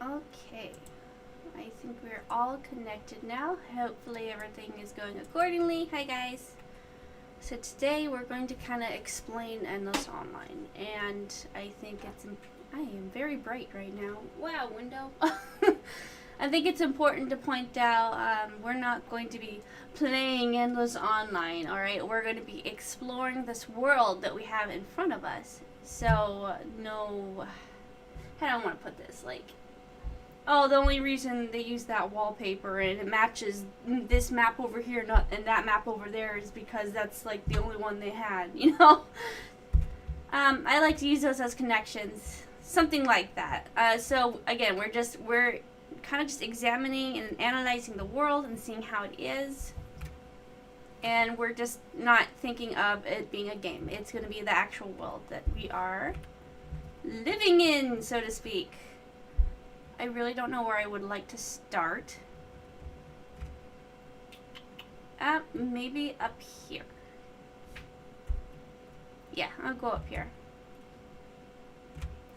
Okay, I think we're all connected now. Hopefully everything is going accordingly. Hi guys. So today we're going to kind of explain Endless Online, and I think I am very bright right now. Wow, window. I think it's important to point out we're not going to be playing Endless Online, alright? We're going to be exploring this world that we have in front of us. So, no, how do I want to put this? Like, oh, the only reason they use that wallpaper and it matches this map over here and that map over there is because that's like the only one they had, you know? I like to use those as connections. Something like that. So again, we're kind of just examining and analyzing the world and seeing how it is. And we're just not thinking of it being a game. It's going to be the actual world that we are living in, so to speak. I really don't know where I would like to start. Maybe up here. Yeah, I'll go up here.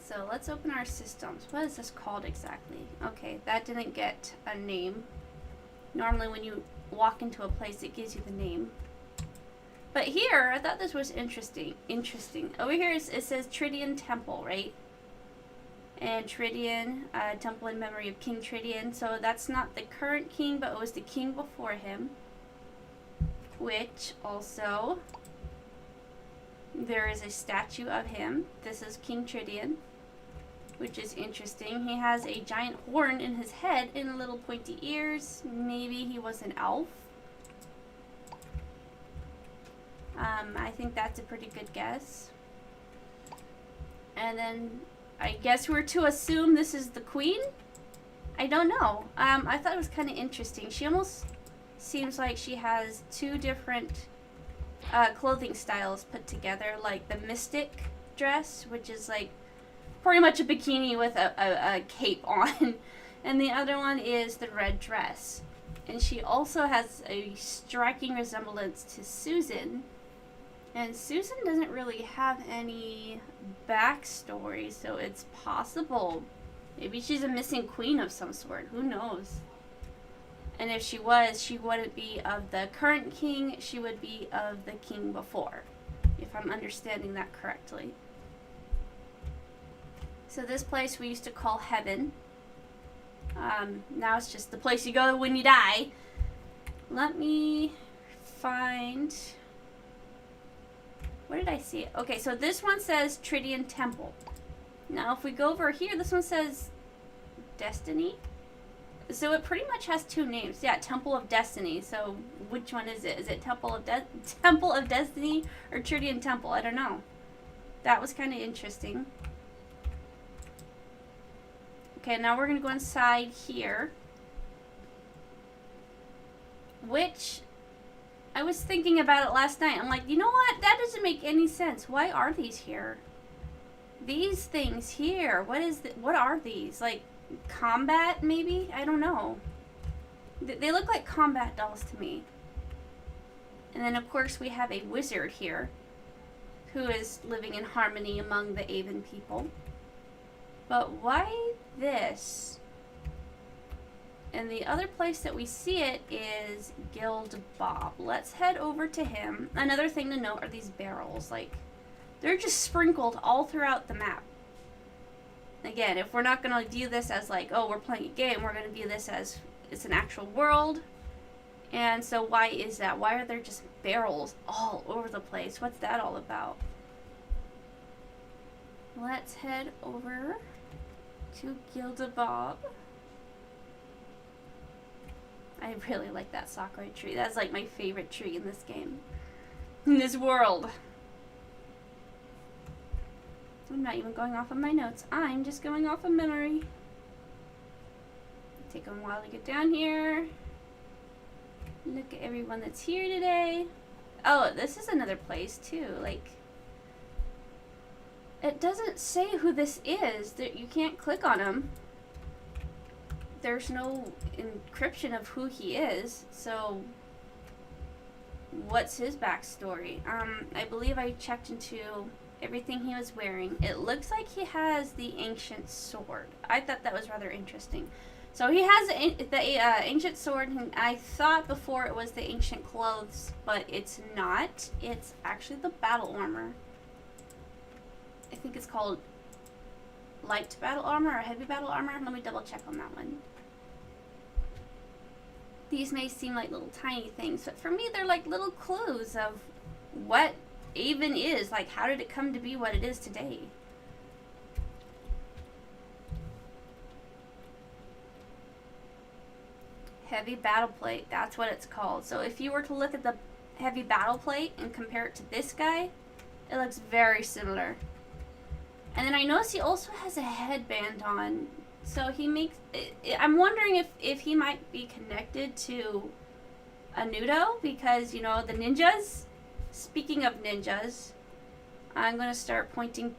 So let's open our systems. What is this called exactly? Okay, that didn't get a name. Normally when you walk into a place, it gives you the name. But here, I thought this was interesting. Over here, it says Tridian Temple, right? And Tridian, temple in memory of King Tridian. So that's not the current king, but it was the king before him. Which also, there is a statue of him. This is King Tridian, which is interesting. He has a giant horn in his head and little pointy ears. Maybe he was an elf. I think that's a pretty good guess. And then I guess we're to assume this is the queen? I don't know. I thought it was kind of interesting. She almost seems like she has two different clothing styles put together. Like the mystic dress, which is like pretty much a bikini with a cape on. And the other one is the red dress. And she also has a striking resemblance to Susan. And Susan doesn't really have any backstory, so it's possible. Maybe she's a missing queen of some sort. Who knows? And if she was, she wouldn't be of the current king. She would be of the king before, if I'm understanding that correctly. So this place we used to call heaven. Now it's just the place you go when you die. Let me find... Where did I see it? Okay, so this one says Tridian Temple. Now, if we go over here, this one says Destiny. So it pretty much has two names. Yeah, Temple of Destiny. So which one is it? Is it Temple of Destiny or Tridian Temple? I don't know. That was kind of interesting. Okay, now we're going to go inside here. Which... I was thinking about it last night. I'm like, you know what? That doesn't make any sense. Why are these here? These things here. What are these? Like combat maybe? I don't know. They look like combat dolls to me. And then of course we have a wizard here who is living in harmony among the Avon people. But why this? And the other place that we see it is Guild Bob. Let's head over to him. Another thing to note are these barrels. Like, they're just sprinkled all throughout the map. Again, if we're not going to view this as like, oh, we're playing a game, we're going to view this as it's an actual world. And so why is that? Why are there just barrels all over the place? What's that all about? Let's head over to Guild Bob. I really like that sakura tree. That's like my favorite tree in this game. In this world. I'm not even going off of my notes. I'm just going off of memory. Take a while to get down here. Look at everyone that's here today. Oh, this is another place too. Like, it doesn't say who this is. You can't click on him. There's no encryption of who he is, so what's his backstory? I believe I checked into everything he was wearing. It looks like he has the ancient sword. I thought that was rather interesting. So he has the ancient sword, and I thought before it was the ancient clothes, but it's not. It's actually the battle armor. I think it's called light battle armor or heavy battle armor. Let me double check on that one. These may seem like little tiny things, but for me they're like little clues of what Avon is. Like, how did it come to be what it is today? Heavy battle plate, that's what it's called. So if you were to look at the heavy battle plate and compare it to this guy, it looks very similar. And then I notice he also has a headband on. So he makes, I'm wondering if he might be connected to a Nudo, because, you know, the ninjas. Speaking of ninjas, I'm going to start pointing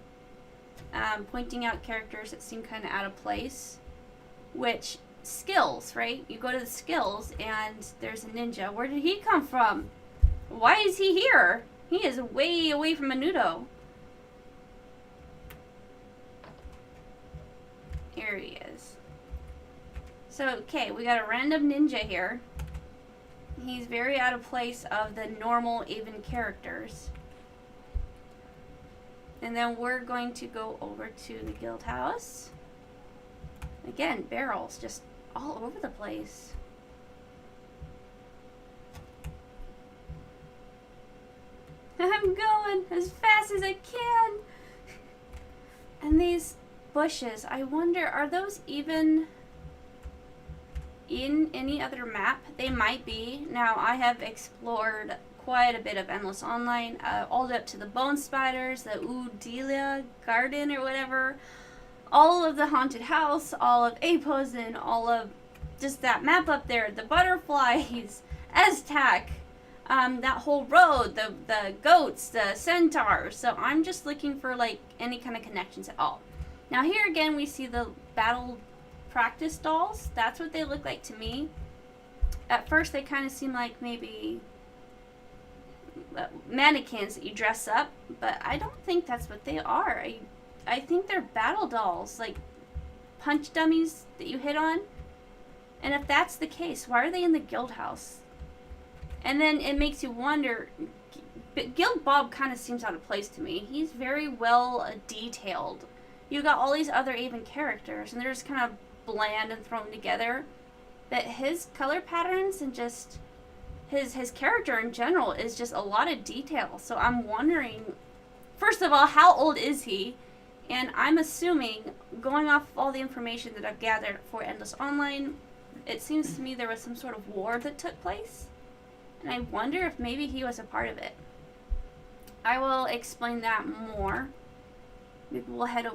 out characters that seem kind of out of place. Which, skills, right? You go to the skills and there's a ninja. Where did he come from? Why is he here? He is way away from a Nudo. Here he is. So, okay, we got a random ninja here. He's very out of place of the normal Avon characters. And then we're going to go over to the guild house. Again, barrels just all over the place. I'm going as fast as I can. And these bushes, I wonder, are those even in any other map? They might be. Now, I have explored quite a bit of Endless Online, all the way up to the Bone Spiders, the Udelia Garden or whatever, all of the Haunted House, all of Aposin, all of just that map up there, the butterflies, Aztec, that whole road, the goats, the centaurs. So I'm just looking for like any kind of connections at all. Now here again we see the battle practice dolls. That's what they look like to me. At first they kind of seem like maybe mannequins that you dress up, but I don't think that's what they are. I think they're battle dolls, like punch dummies that you hit on. And if that's the case, why are they in the guild house? And then it makes you wonder, Guild Bob kind of seems out of place to me. He's very well detailed. You got all these other Avon characters, and they're just kind of bland and thrown together. But his color patterns and just his character in general is just a lot of detail. So I'm wondering, first of all, how old is he? And I'm assuming, going off of all the information that I've gathered for Endless Online, it seems to me there was some sort of war that took place. And I wonder if maybe he was a part of it. I will explain that more. Maybe we'll head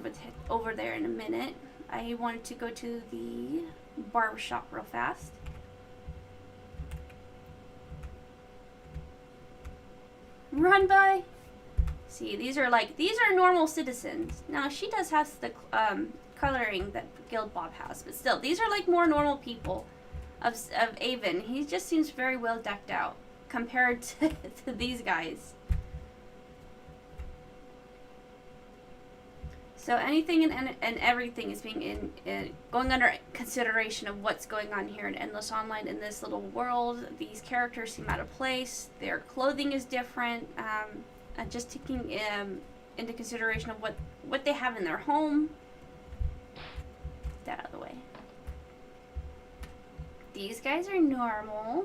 over there in a minute. I wanted to go to the barbershop real fast. Run by. See, these are normal citizens. Now she does have the coloring that Guild Bob has, but still, these are like more normal people of Avon. He just seems very well decked out compared to these guys. So anything and everything is being going under consideration of what's going on here in Endless Online in this little world. These characters seem out of place. Their clothing is different. Just taking into consideration of what they have in their home. Get that out of the way. These guys are normal.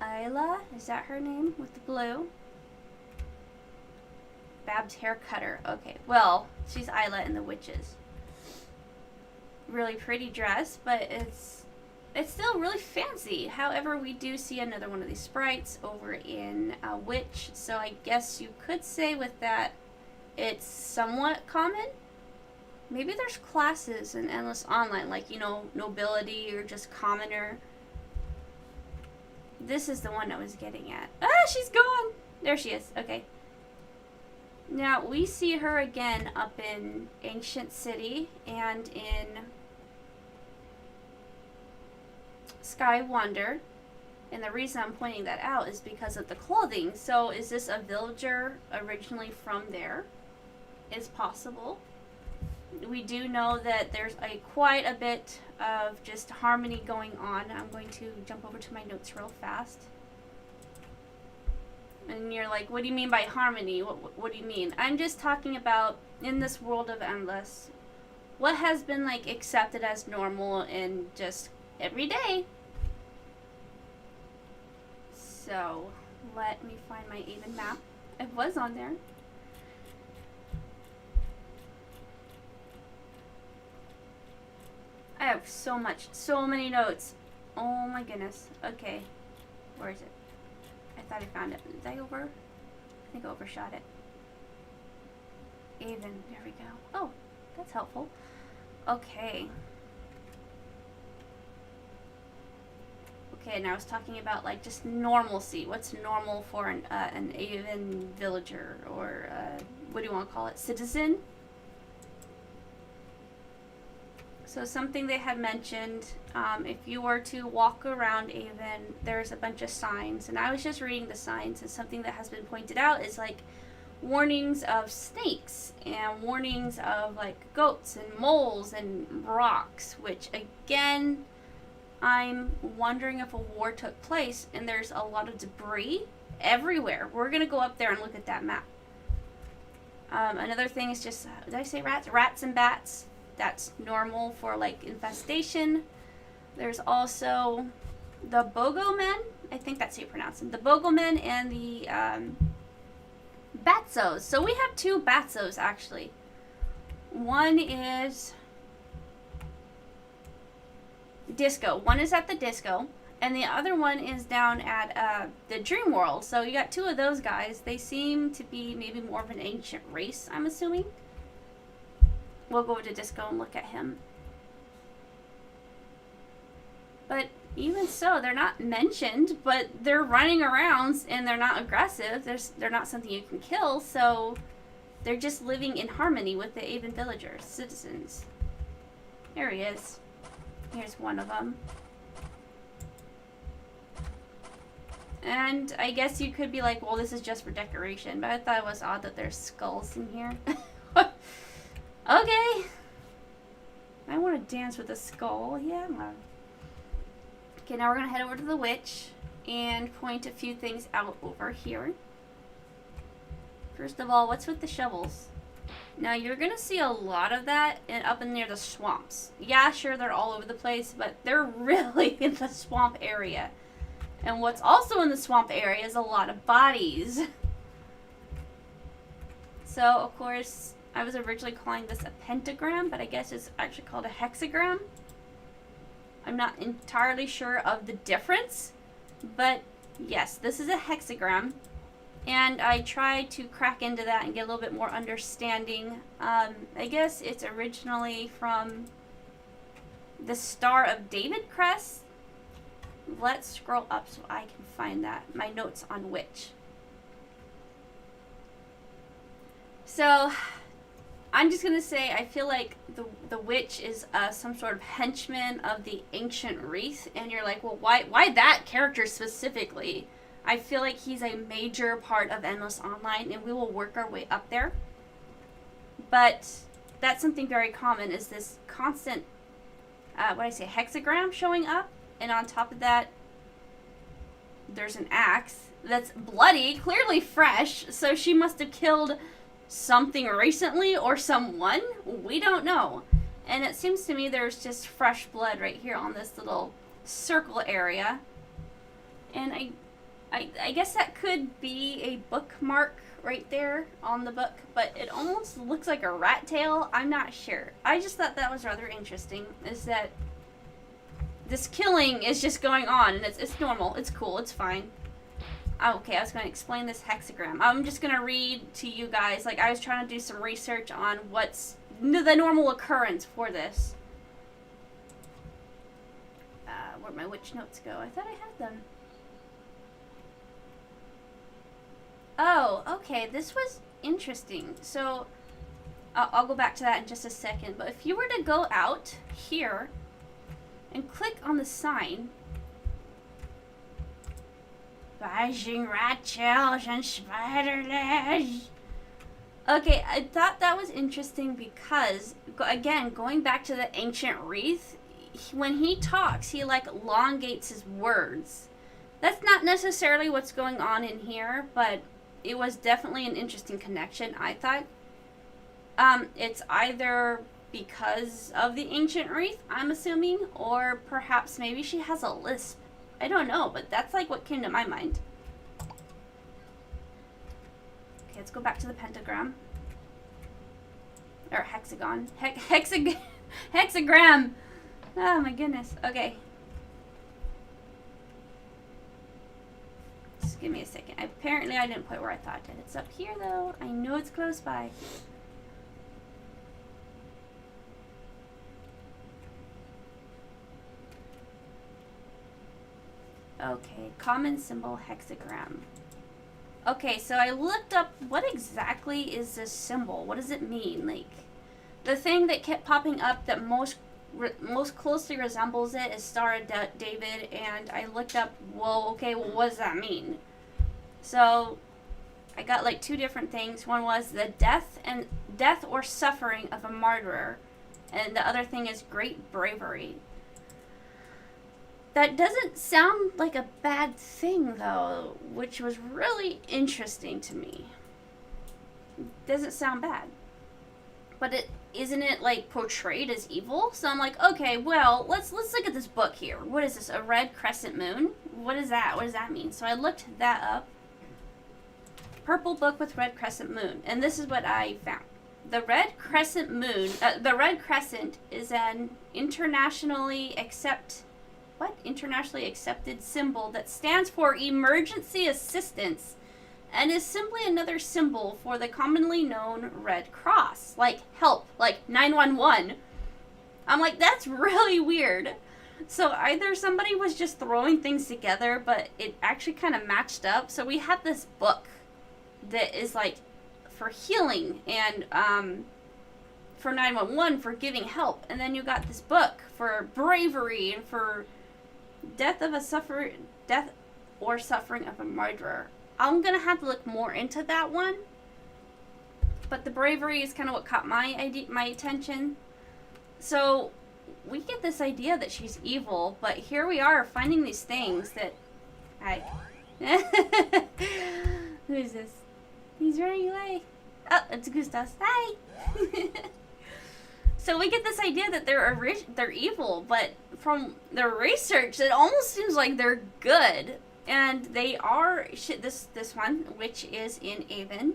Isla, is that her name with the blue? Bab's hair cutter. Okay, well, she's Isla in the Witches. Really pretty dress, but it's still really fancy. However, we do see another one of these sprites over in Witch, so I guess you could say with that it's somewhat common. Maybe there's classes in Endless Online, like, you know, nobility or just commoner. This is the one I was getting at. Ah, she's gone! There she is. Okay. Now, we see her again up in Ancient City and in Sky Wonder. And the reason I'm pointing that out is because of the clothing. So is this a villager originally from there? It's possible. We do know that there's quite a bit of just harmony going on. I'm going to jump over to my notes real fast. And you're like, what do you mean by harmony? What do you mean? I'm just talking about in this world of Endless, what has been like accepted as normal in just every day. So let me find my even map. It was on there. I have so many notes. Oh my goodness. Okay. Where is it? I thought I found it. Did I I think I overshot it. Even. There we go. Oh, that's helpful. Okay. Okay, and I was talking about like just normalcy. What's normal for an Aven villager or what do you want to call it? Citizen? So something they had mentioned, if you were to walk around Avon, there's a bunch of signs. And I was just reading the signs, and something that has been pointed out is like warnings of snakes and warnings of like goats and moles and rocks, which again, I'm wondering if a war took place and there's a lot of debris everywhere. We're going to go up there and look at that map. Another thing is just, did I say rats? Rats and bats. That's normal for like infestation. There's also the Bogomen. I think that's how you pronounce them. The Bogomen and the Batzos. So we have two Batzos actually. One is disco. One is at the disco, and the other one is down at the Dream World. So you got two of those guys. They seem to be maybe more of an ancient race, I'm assuming. We'll go to disco and look at him. But even so, they're not mentioned, but they're running around and they're not aggressive. They're not something you can kill, so they're just living in harmony with the Avon villagers, citizens. There he is. Here's one of them. And I guess you could be like, well, this is just for decoration, but I thought it was odd that there's skulls in here. Okay. I want to dance with a skull. Yeah. Okay, now we're going to head over to the witch and point a few things out over here. First of all, what's with the shovels? Now, you're going to see a lot of that up in near the swamps. Yeah, sure, they're all over the place, but they're really in the swamp area. And what's also in the swamp area is a lot of bodies. So, of course, I was originally calling this a pentagram, but I guess it's actually called a hexagram. I'm not entirely sure of the difference, but yes, this is a hexagram. And I tried to crack into that and get a little bit more understanding. I guess it's originally from the Star of David crest. Let's scroll up so I can find that. My notes on witch. So I'm just going to say I feel like the witch is some sort of henchman of the ancient wreath. And you're like, well, why that character specifically? I feel like he's a major part of Endless Online, and we will work our way up there. But that's something very common, is this constant, hexagram showing up. And on top of that, there's an axe that's bloody, clearly fresh. So she must have killed something recently or someone. We don't know. And it seems to me there's just fresh blood right here on this little circle area. And I guess that could be a bookmark right there on the book, but it almost looks like a rat tail. I'm not sure. I just thought that was rather interesting, is that this killing is just going on, and it's normal. It's cool. It's fine. Okay, I was going to explain this hexagram. I'm just going to read to you guys. Like, I was trying to do some research on what's the normal occurrence for this. Where'd my witch notes go? I thought I had them. Oh, okay, this was interesting. So, I'll go back to that in just a second. But if you were to go out here and click on the sign, Bashing rat tails and spider legs. Okay, I thought that was interesting because, again, going back to the ancient wreath, when he talks, he like elongates his words. That's not necessarily what's going on in here, but it was definitely an interesting connection, I thought. It's either because of the ancient wreath, I'm assuming, or perhaps maybe she has a lisp. I don't know, but that's like what came to my mind. Okay, let's go back to the pentagram. Or hexagon. Hexagram! Oh my goodness. Okay. Just give me a second. Apparently I didn't put it where I thought it did. It's up here though. I know it's close by. Okay, common symbol hexagram. Okay, so I looked up what exactly is this symbol. What does it mean? Like, the thing that kept popping up that most closely resembles it is Star of David, and I looked up, well, okay, well, what does that mean? So I got like two different things. One was the death or suffering of a martyr, and the other thing is great bravery. That doesn't sound like a bad thing, though, which was really interesting to me. Doesn't sound bad. But isn't it like portrayed as evil? So I'm like, okay, well, let's look at this book here. What is this? A red crescent moon? What is that? What does that mean? So I looked that up. Purple book with red crescent moon, and this is what I found. The red crescent moon, the red crescent is an internationally accepted symbol that stands for emergency assistance and is simply another symbol for the commonly known Red Cross, like help, like 911. I'm like, that's really weird. So either somebody was just throwing things together, but it actually kind of matched up. So we had this book that is like for healing and for 911 for giving help, and then you got this book for bravery and for death or suffering of a martyr. I'm gonna have to look more into that one, but the bravery is kind of what caught my attention. So we get this idea that she's evil, but here we are finding these things that who is this? He's running away. Oh, it's Gustas. Hi. So we get this idea that they're evil, but from their research, it almost seems like they're good, and they are. This one, which is in Avon,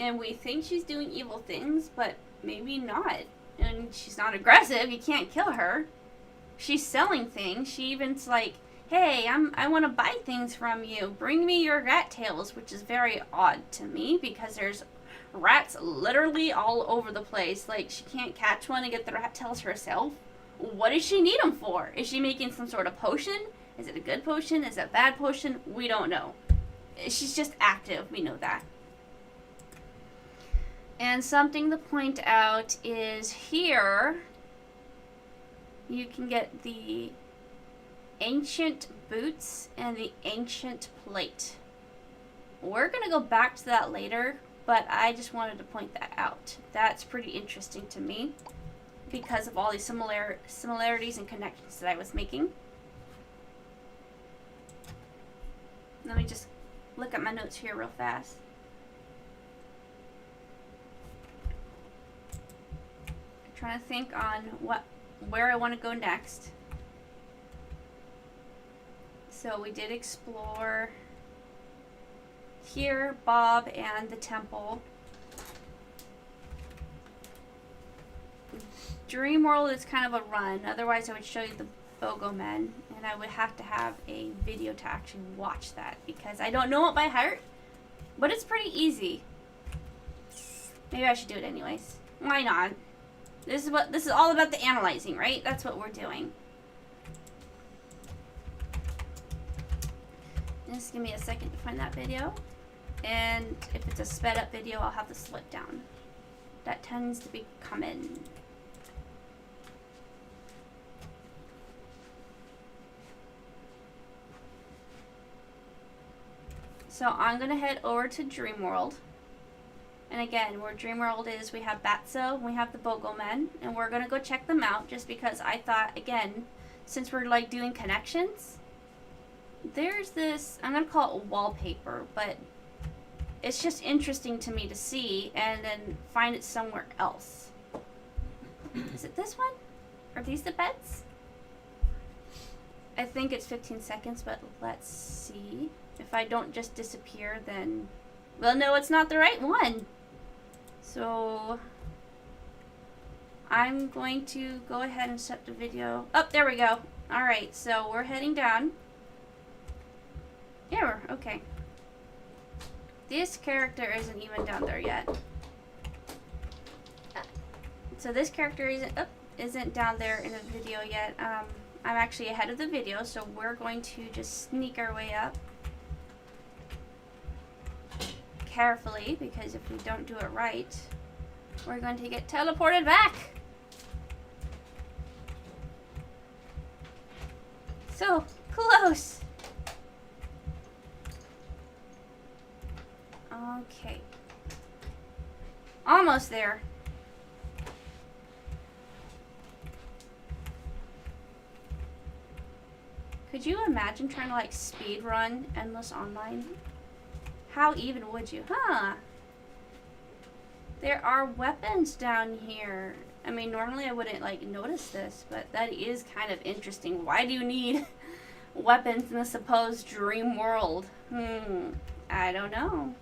and we think she's doing evil things, but maybe not. And she's not aggressive. You can't kill her. She's selling things. She even's like, "Hey, I want to buy things from you. Bring me your rat tails," which is very odd to me because there's rats literally all over the place. Like, she can't catch one and get the rat tails herself. What does she need them for? Is she making some sort of potion? Is it a good potion? Is it a bad potion? We don't know. She's just active. We know that. And something to point out is here you can get the ancient boots and the ancient plate. We're going to go back to that later, but I just wanted to point that out. That's pretty interesting to me because of all these similarities and connections that I was making. Let me just look at my notes here real fast. I'm trying to think on where I want to go next. So we did explore here, Bob, and the temple. Dream World is kind of a run. Otherwise, I would show you the BOGO Men, and I would have to have a video to actually watch that because I don't know it by heart, but it's pretty easy. Maybe I should do it anyways. Why not? This is all about the analyzing, right? That's what we're doing. Just give me a second to find that video. And if it's a sped up video, I'll have to slow it down. That tends to be common. So I'm going to head over to Dreamworld. And again, where Dreamworld is, we have Batso, we have the Boglemen, and we're going to go check them out just because I thought, again, since we're like doing connections, there's this, I'm going to call it wallpaper, but it's just interesting to me to see and then find it somewhere else. Is it this one? Are these the beds? I think it's 15 seconds, but let's see. If I don't just disappear, then... Well, no, it's not the right one. So... I'm going to go ahead and set the video... Oh, there we go. Alright, so we're heading down. Yeah, okay. This character isn't even down there yet. So this character isn't down there in the video yet. I'm actually ahead of the video, so we're going to just sneak our way up. Carefully, because if we don't do it right, we're going to get teleported back. So close. Okay. Almost there. Could you imagine trying to like speed run Endless Online? How even would you? Huh? There are weapons down here. I mean, normally I wouldn't like notice this, but that is kind of interesting. Why do you need weapons in the supposed dream world? I don't know.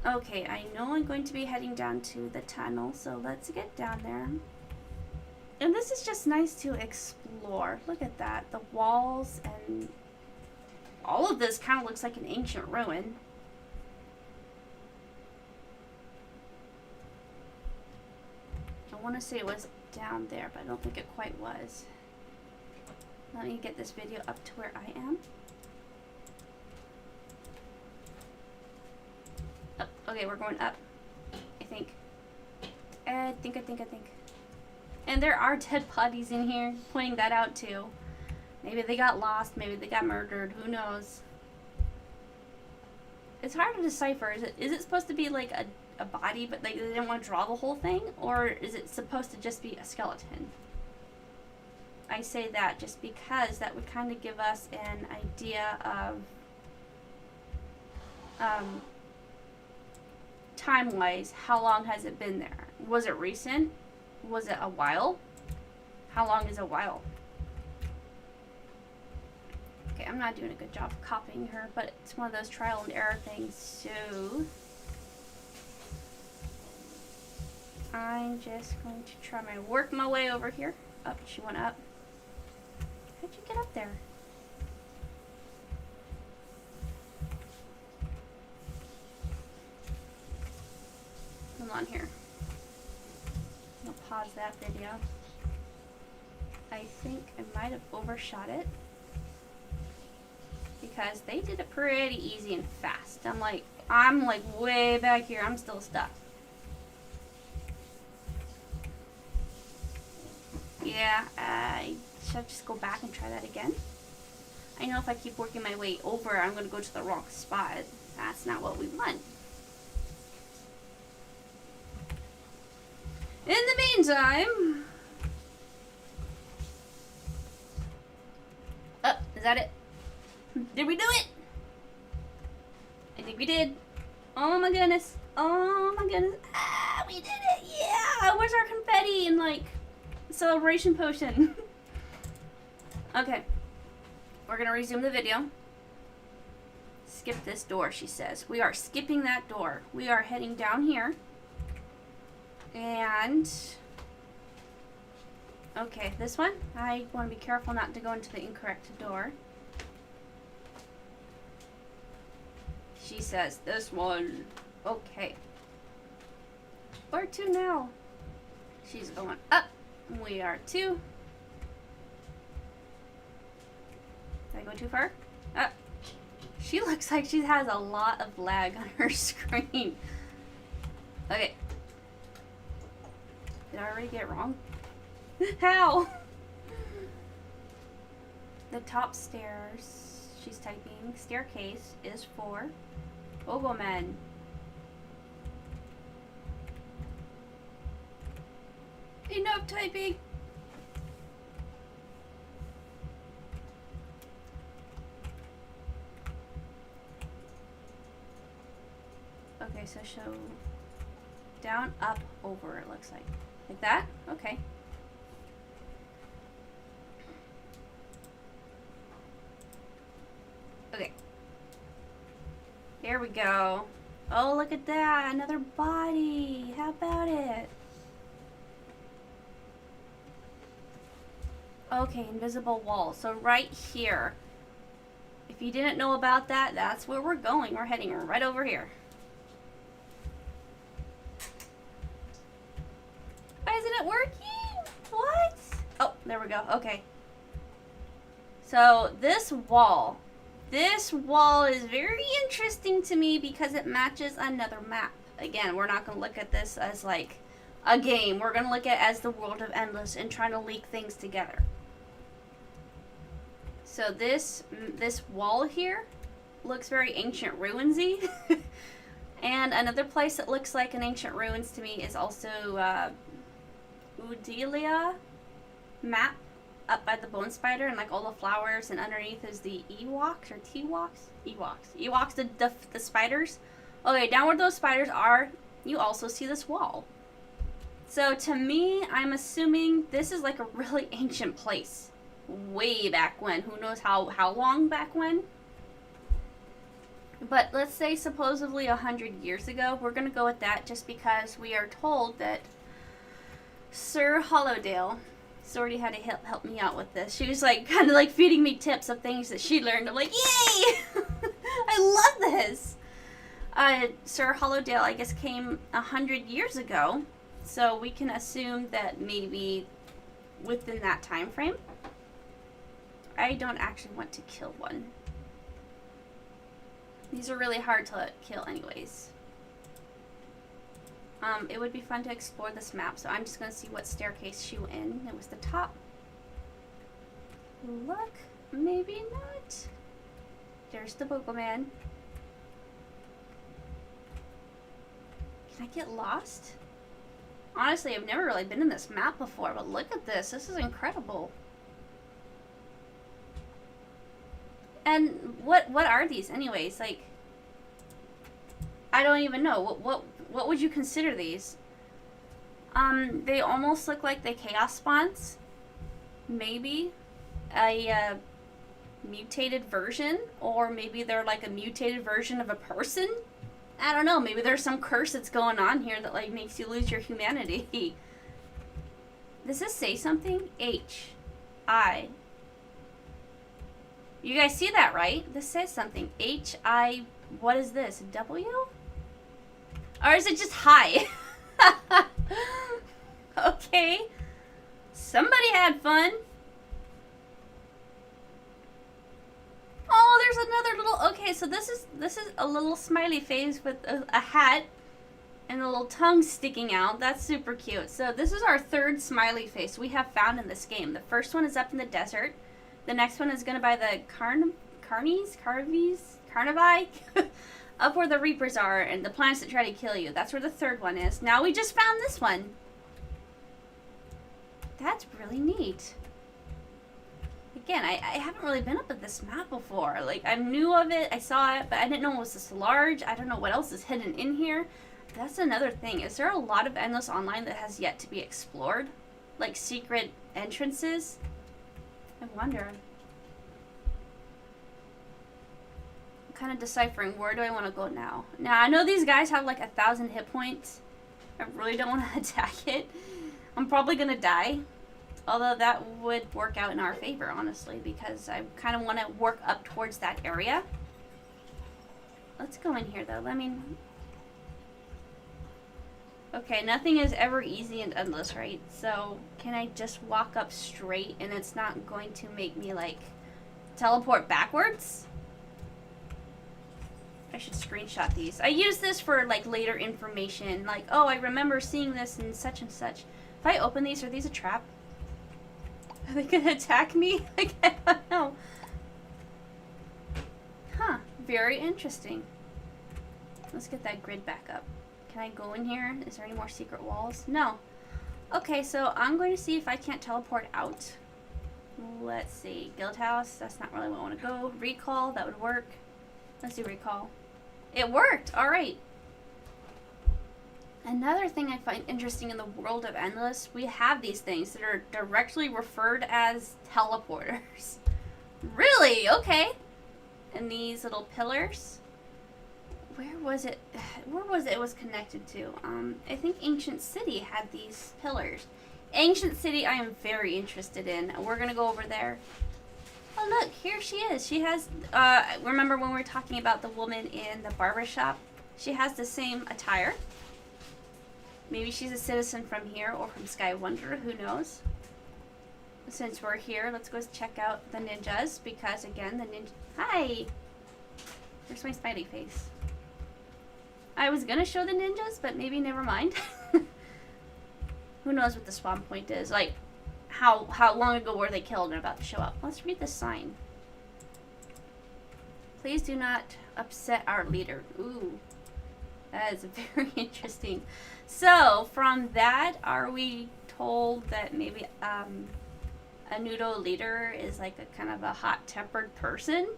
Okay, I know I'm going to be heading down to the tunnel, so let's get down there. And this is just nice to explore. Look at that. The walls and all of this kind of looks like an ancient ruin. I want to say it was down there, but I don't think it quite was. Let me get this video up to where I am. Oh, okay, we're going up. I think. I think. And there are dead bodies in here, pointing that out too. Maybe they got lost, maybe they got murdered, who knows. It's hard to decipher. Is it supposed to be like a body, but like they didn't want to draw the whole thing? Or is it supposed to just be a skeleton? I say that just because that would kind of give us an idea of time-wise, how long has it been there? Was it recent? Was it a while? How long is a while? Okay, I'm not doing a good job of copying her, but it's one of those trial and error things, so... I'm just going to try to work my way over here. Oh, she went up. How'd you get up there? Hold on here. I'll pause that video. I think I might have overshot it because they did it pretty easy and fast. I'm like way back here. I'm still stuck. Yeah, I should just go back and try that again. I know if I keep working my way over, I'm going to go to the wrong spot. That's not what we want. In the meantime... Oh, is that it? Did we do it? I think we did. Oh my goodness. Oh my goodness. Ah, we did it. Yeah. Where's our confetti and like celebration potion? Okay. We're going to resume the video. Skip this door, she says. We are skipping that door. We are heading down here. And... okay, this one. I want to be careful not to go into the incorrect door. She says, this one. Okay. Where to now? She's going up. We are two. Did I go too far? She looks like she has a lot of lag on her screen. Okay. Did I already get it wrong? How? The top stairs. She's typing. Staircase is for Oglemen. Enough typing! Okay, so show down, up, over, it looks like. Like that? Okay. Okay. There we go. Oh, look at that. Another body. How about it? Okay, invisible wall. So right here. If you didn't know about that, that's where we're going. We're heading right over here. Why isn't it working? What? Oh, there we go. Okay. So this wall is very interesting to me because it matches another map. Again, we're not going to look at this as like a game. We're going to look at it as the world of Endless and trying to link things together. So this wall here looks very ancient ruinsy. And another place that looks like an ancient ruins to me is also Udelia map up by the bone spider and like all the flowers, and underneath is the Ewoks or T-Woks? Ewoks, the spiders. Okay, down where those spiders are, you also see this wall. So to me, I'm assuming this is like a really ancient place. Way back when. Who knows how long back when? But let's say supposedly 100 years ago. We're going to go with that just because we are told that Sir Hollowdale already had to help me out with this. She was like kind of like feeding me tips of things that she learned. I'm like, yay! I love this! Sir Hollowdale, I guess, came 100 years ago. So we can assume that maybe within that time frame. I don't actually want to kill one. These are really hard to kill anyways. It would be fun to explore this map, so I'm just going to see what staircase she went in. It was the top. Look, maybe not. There's the Boogleman. Can I get lost? Honestly, I've never really been in this map before, but look at this. This is incredible. And what are these anyways? Like, I don't even know. What would you consider these? They almost look like the chaos spawns. Maybe a mutated version, or maybe they're like a mutated version of a person. I don't know. Maybe there's some curse that's going on here that like makes you lose your humanity. Does this say something? H-I. You guys see that, right? This says something. H-I. What is this? W? Or is it just hi? Okay. Somebody had fun. Oh, there's another little... Okay, so this is a little smiley face with a hat and a little tongue sticking out. That's super cute. So this is our third smiley face we have found in this game. The first one is up in the desert. The next one is going to be the Carnivi, up where the Reapers are and the plants that try to kill you. That's where the third one is. Now we just found this one. That's really neat. Again, I haven't really been up at this map before. Like, I knew of it, I saw it, but I didn't know it was this large. I don't know what else is hidden in here. That's another thing. Is there a lot of Endless Online that has yet to be explored? Like secret entrances? I wonder. I'm kind of deciphering, where do I want to go now? Now, I know these guys have like 1,000 hit points. I really don't want to attack it. I'm probably going to die. Although that would work out in our favor, honestly, because I kind of want to work up towards that area. Let's go in here, though. I mean... Okay, nothing is ever easy and endless, right? So, can I just walk up straight and it's not going to make me, like, teleport backwards? I should screenshot these. I use this for, like, later information. Like, oh, I remember seeing this and such and such. If I open these, are these a trap? Are they gonna attack me? Like, I don't know. very interesting. Let's get that grid back up. Can I go in here? Is there any more secret walls? No. Okay, so I'm going to see if I can't teleport out. Let's see. Guild house. That's not really where I want to go. Recall. That would work. Let's do recall. It worked. All right. Another thing I find interesting in the world of Endless, we have these things that are directly referred as teleporters. Really? Okay. And these little pillars. Where was it? Where was it was connected to? I think Ancient City had these pillars. Ancient City I am very interested in. We're going to go over there. Oh, look. Here she is. She has... remember when we were talking about the woman in the barber shop? She has the same attire. Maybe she's a citizen from here or from Sky Wonder. Who knows? Since we're here, let's go check out the ninjas. Because, again, the ninja... Hi! Where's my smiley face? I was gonna show the ninjas, but maybe never mind. Who knows what the spawn point is? Like, how long ago were they killed and about to show up? Let's read the sign. Please do not upset our leader. Ooh. That is very interesting. So, from that, are we told that maybe a Nudo leader is like a kind of a hot-tempered person?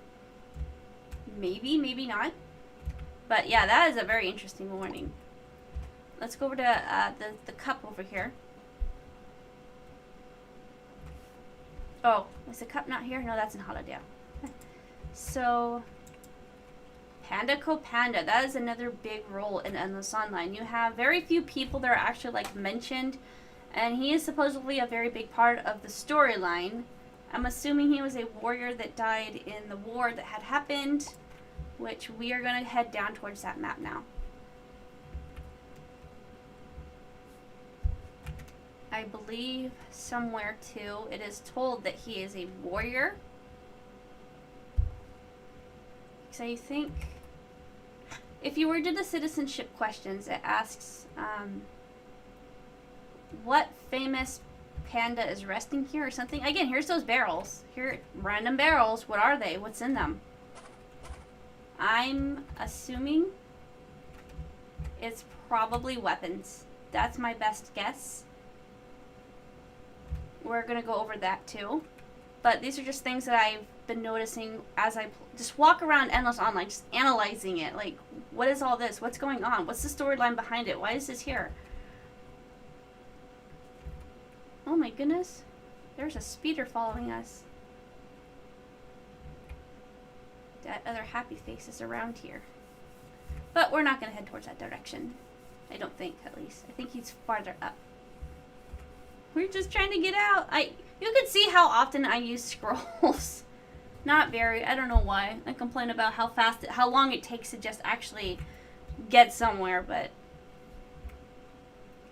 Maybe, maybe not. But yeah, that is a very interesting warning. Let's go over to the cup over here. Oh, is the cup not here? No, that's in Holiday. So, Panda Co-Panda. That is another big role in Endless Online. You have very few people that are actually like mentioned. And he is supposedly a very big part of the storyline. I'm assuming he was a warrior that died in the war that had happened. Which we are going to head down towards that map now. I believe somewhere too it is told that he is a warrior. So you think if you were to do the citizenship questions, it asks what famous panda is resting here or something. Again, here's those barrels. Here, random barrels. What are they? What's in them? I'm assuming it's probably weapons. That's my best guess. We're going to go over that too. But these are just things that I've been noticing as I just walk around Endless Online, just analyzing it. Like, what is all this? What's going on? What's the storyline behind it? Why is this here? Oh my goodness. There's a speeder following us. That other happy face is around here. But we're not going to head towards that direction. I don't think, at least. I think he's farther up. We're just trying to get out. You can see how often I use scrolls. Not very. I don't know why. I complain about how long it takes to just actually get somewhere, but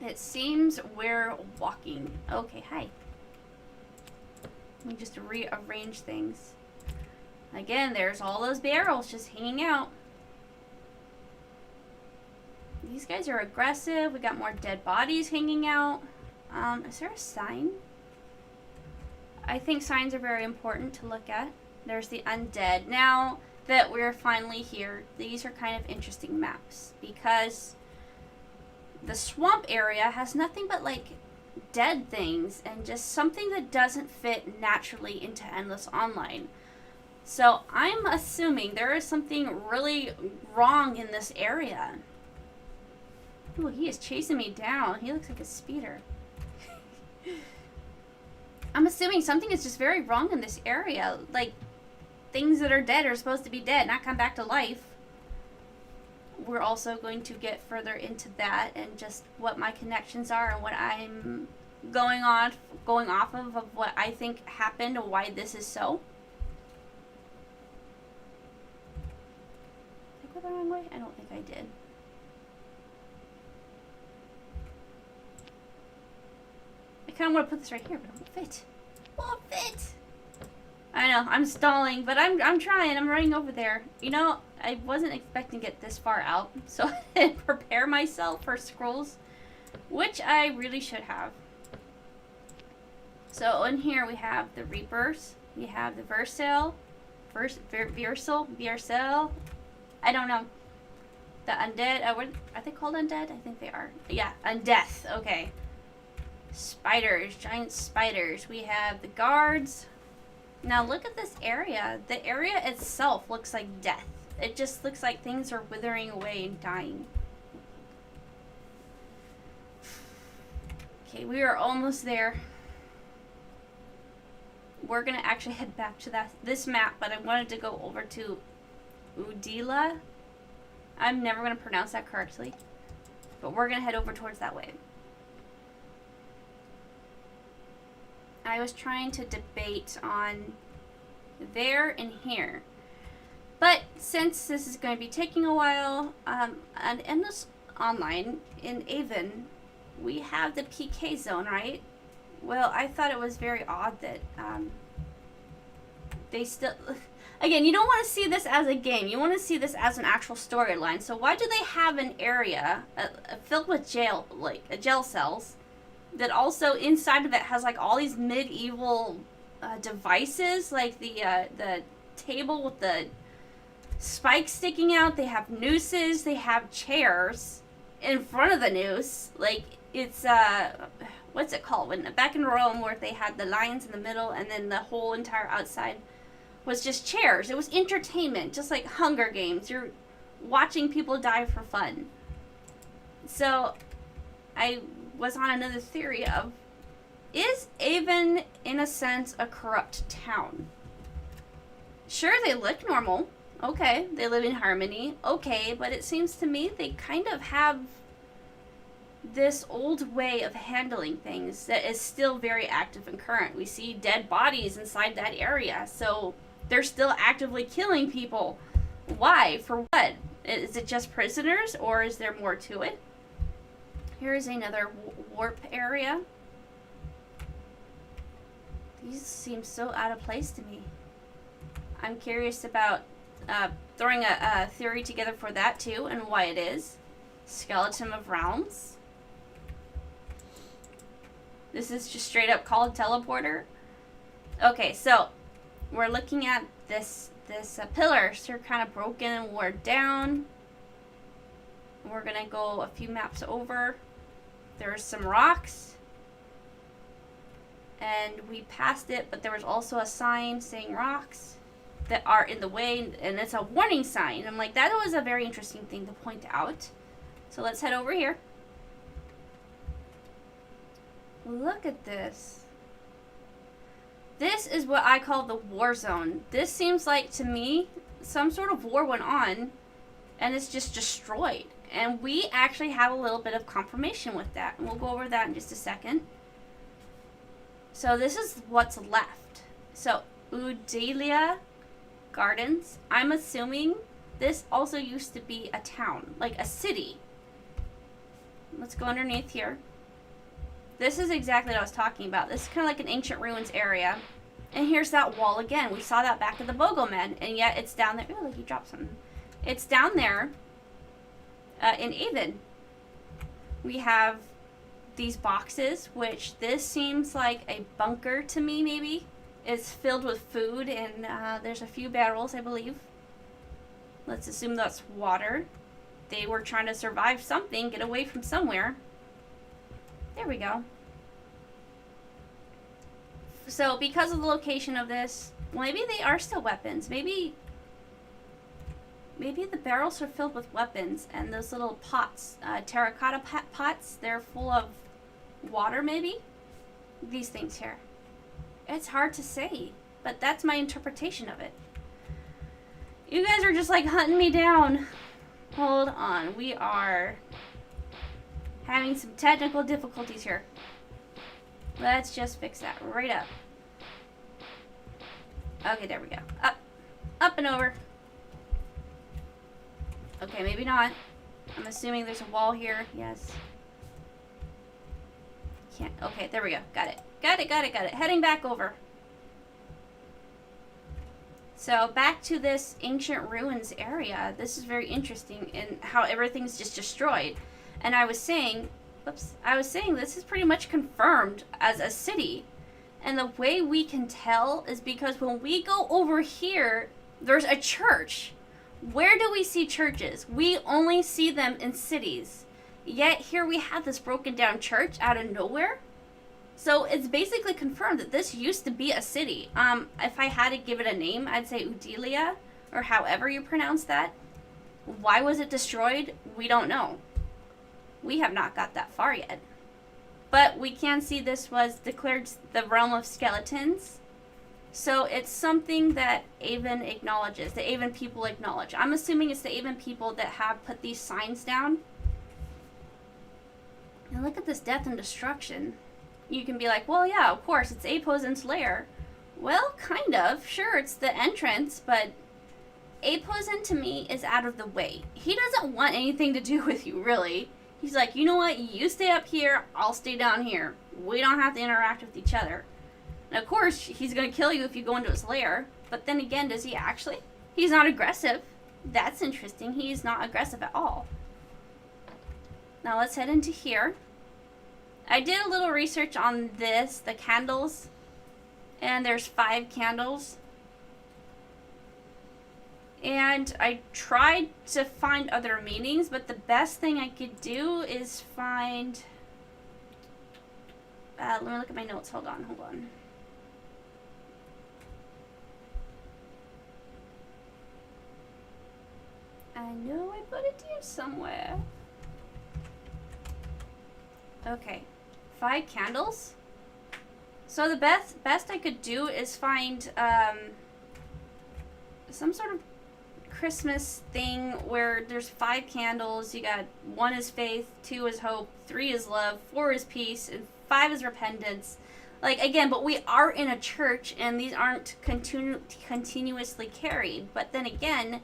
it seems we're walking. Okay, hi. Let me just rearrange things. Again, there's all those barrels just hanging out. These guys are aggressive. We got more dead bodies hanging out. Is there a sign? I think signs are very important to look at. There's the undead. Now that we're finally here, these are kind of interesting maps because the swamp area has nothing but like dead things and just something that doesn't fit naturally into Endless Online. So I'm assuming there is something really wrong in this area. Ooh, he is chasing me down. He looks like a speeder. I'm assuming something is just very wrong in this area. Like, things that are dead are supposed to be dead, not come back to life. We're also going to get further into that and just what my connections are and what I'm going off of what I think happened and why this is so. Did I go the wrong way? I don't think I did. I kind of want to put this right here, but it won't fit. Won't fit! I know, I'm stalling, but I'm trying. I'm running over there. You know, I wasn't expecting to get this far out, so I didn't prepare myself for scrolls, which I really should have. So in here we have the Reapers, we have the Vercel, I don't know. The undead, are they called undead? I think they are. Yeah, undeath, okay. Spiders, giant spiders. We have the guards. Now look at this area. The area itself looks like death. It just looks like things are withering away and dying. Okay, we are almost there. We're gonna actually head back to this map, but I wanted to go over to Udila. I'm never gonna pronounce that correctly, but we're gonna head over towards that way. I was trying to debate on there and here, but since this is going to be taking a while, and in this online in Avon, we have the PK zone, right? Well, I thought it was very odd that they still... Again, you don't want to see this as a game. You want to see this as an actual storyline. So why do they have an area filled with jail cells that also inside of it has like all these medieval devices, like the table with the spikes sticking out? They have nooses. They have chairs in front of the noose. Like, it's what's it called, when back in Rome, where they had the lions in the middle and then the whole entire outside was just chairs. It was entertainment, just like Hunger Games. You're watching people die for fun. So I was on another theory of, is Avon in a sense a corrupt town? Sure, they look normal, okay, they live in harmony, okay, but it seems to me they kind of have this old way of handling things that is still very active and current. We see dead bodies inside that area, so they're still actively killing people. Why? For what? Is it just prisoners, or is there more to it? Here is another warp area. These seem so out of place to me. I'm curious about throwing a theory together for that too, and why it is. Skeleton of Realms. This is just straight up called teleporter. Okay, so we're looking at this pillars. They're kind of broken and worn down. We're gonna go a few maps over. There's some rocks, and we passed it, but there was also a sign saying rocks that are in the way, and it's a warning sign. I'm like, that was a very interesting thing to point out. So let's head over here. Look at this. This is what I call the war zone. This seems like, to me, some sort of war went on and it's just destroyed. And we actually have a little bit of confirmation with that. And we'll go over that in just a second. So this is what's left. So Udelia Gardens. I'm assuming this also used to be a town, like a city. Let's go underneath here. This is exactly what I was talking about. This is kind of like an ancient ruins area. And here's that wall again. We saw that back at the Bogomen, and yet it's down there. Oh, look, you dropped something. It's down there in Avon. We have these boxes, which this seems like a bunker to me, maybe. It's filled with food, and there's a few barrels, I believe. Let's assume that's water. They were trying to survive something, get away from somewhere. There we go. So because of the location of this, well, maybe they are still weapons. Maybe the barrels are filled with weapons, and those little pots, terracotta pots, they're full of water, maybe? These things here. It's hard to say, but that's my interpretation of it. You guys are just like hunting me down. Hold on, we are having some technical difficulties here. Let's just fix that right up. Okay, there we go. Up. Up and over. Okay, maybe not. I'm assuming there's a wall here. Yes. Can't. Okay, there we go. Got it. Got it. Heading back over. So, back to this ancient ruins area. This is very interesting in how everything's just destroyed. And I was saying, this is pretty much confirmed as a city. And the way we can tell is because when we go over here, there's a church. Where do we see churches? We only see them in cities. Yet here we have this broken down church out of nowhere. So it's basically confirmed that this used to be a city. If I had to give it a name, I'd say Udelia, or however you pronounce that. Why was it destroyed? We don't know. We have not got that far yet. But we can see this was declared the realm of skeletons. So it's something that Avon acknowledges, the Avon people acknowledge. I'm assuming it's the Avon people that have put these signs down. And look at this death and destruction. You can be like, well, yeah, of course, it's Apozin's lair. Well, kind of. Sure, it's the entrance, but Apozin to me is out of the way. He doesn't want anything to do with you, really. He's like, you know what? You stay up here, I'll stay down here. We don't have to interact with each other. And of course, he's going to kill you if you go into his lair. But then again, does he actually? He's not aggressive. That's interesting. He's not aggressive at all. Now let's head into here. I did a little research on this, the candles. And there's 5 candles. And I tried to find other meanings, but the best thing I could do is find... let me look at my notes. Hold on. I know I put it here somewhere. Okay. 5 candles. So the best I could do is find some sort of Christmas thing where there's 5 candles. You got 1 is faith, 2 is hope, 3 is love, 4 is peace, and 5 is repentance. Like, again, but we are in a church, and these aren't continuously carried. But then again,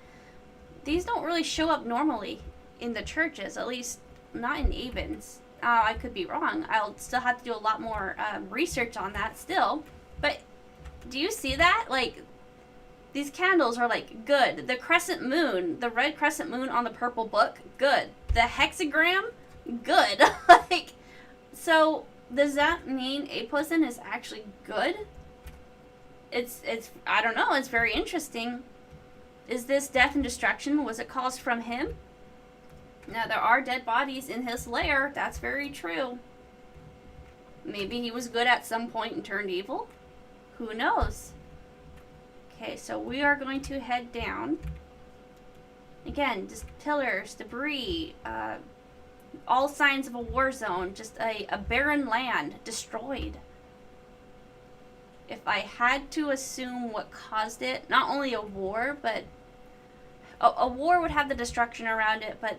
these don't really show up normally in the churches, at least not in Avon's. I could be wrong. I'll still have to do a lot more research on that still. But do you see that? Like, these candles are like, good. The crescent moon, the red crescent moon on the purple book, good. The hexagram, good. Like, so does that mean Apozin is actually good? It's I don't know. It's very interesting. Is this death and destruction? Was it caused from him? Now, there are dead bodies in his lair. That's very true. Maybe he was good at some point and turned evil. Who knows? Okay, so we are going to head down. Again, just pillars, debris, all signs of a war zone. Just a barren land destroyed. If I had to assume what caused it, not only a war, but a war would have the destruction around it, but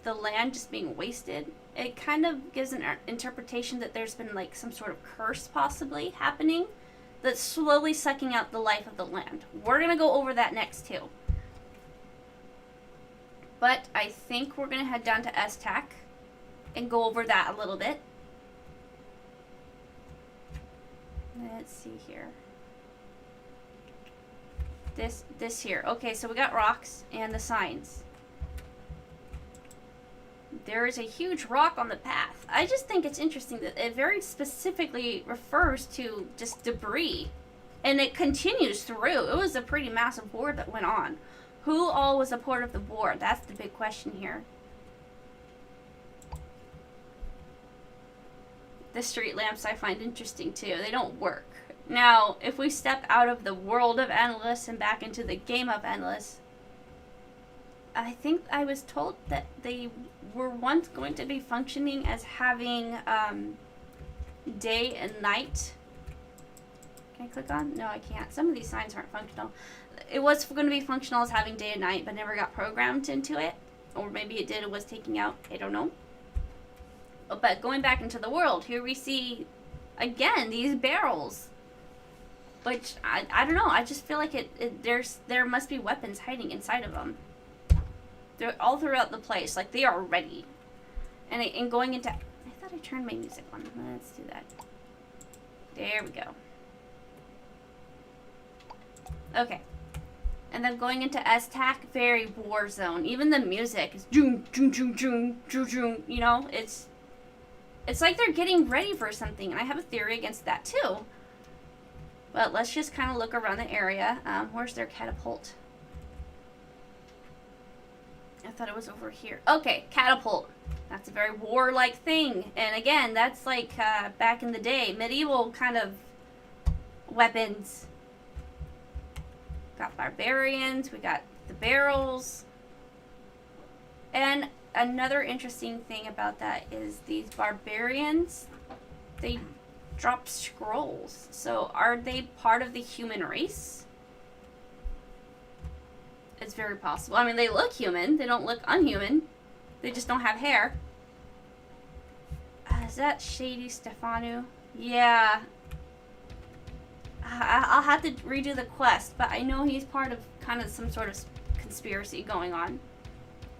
the land just being wasted, it kind of gives an interpretation that there's been like some sort of curse possibly happening that's slowly sucking out the life of the land. We're going to go over that next too. But I think we're going to head down to Estak and go over that a little bit. Let's see here. This here. Okay, so we got rocks and the signs. There is a huge rock on the path. I just think it's interesting that it very specifically refers to just debris. And it continues through. It was a pretty massive war that went on. Who all was a part of the war? That's the big question here. The street lamps I find interesting too. They don't work. Now, if we step out of the world of Endless and back into the game of Endless, I think I was told that they were once going to be functioning as having day and night. Can I click on? No, I can't. Some of these signs aren't functional. It was going to be functional as having day and night, but never got programmed into it. Or maybe it did, it was taking out. I don't know. But going back into the world, here we see, again, these barrels. Which, I don't know. I just feel like there must be weapons hiding inside of them. They're all throughout the place. Like, they are ready. And going into... I thought I turned my music on. Let's do that. There we go. Okay. And then going into Estak, very war zone. Even the music is... Joom, joom, joom, joom, joom, joom. You know, it's like they're getting ready for something. And I have a theory against that, too. But let's just kind of look around the area. Where's their catapult? I thought it was over here. Okay, catapult. That's a very warlike thing. And again, that's like back in the day, medieval kind of weapons. Got barbarians, we got the barrels. And another interesting thing about that is these barbarians, they drop scrolls. So are they part of the human race? It's very possible. I mean, they look human. They don't look unhuman. They just don't have hair. Is that Shady Stefanu? Yeah. I'll have to redo the quest, but I know he's part of kind of some sort of conspiracy going on.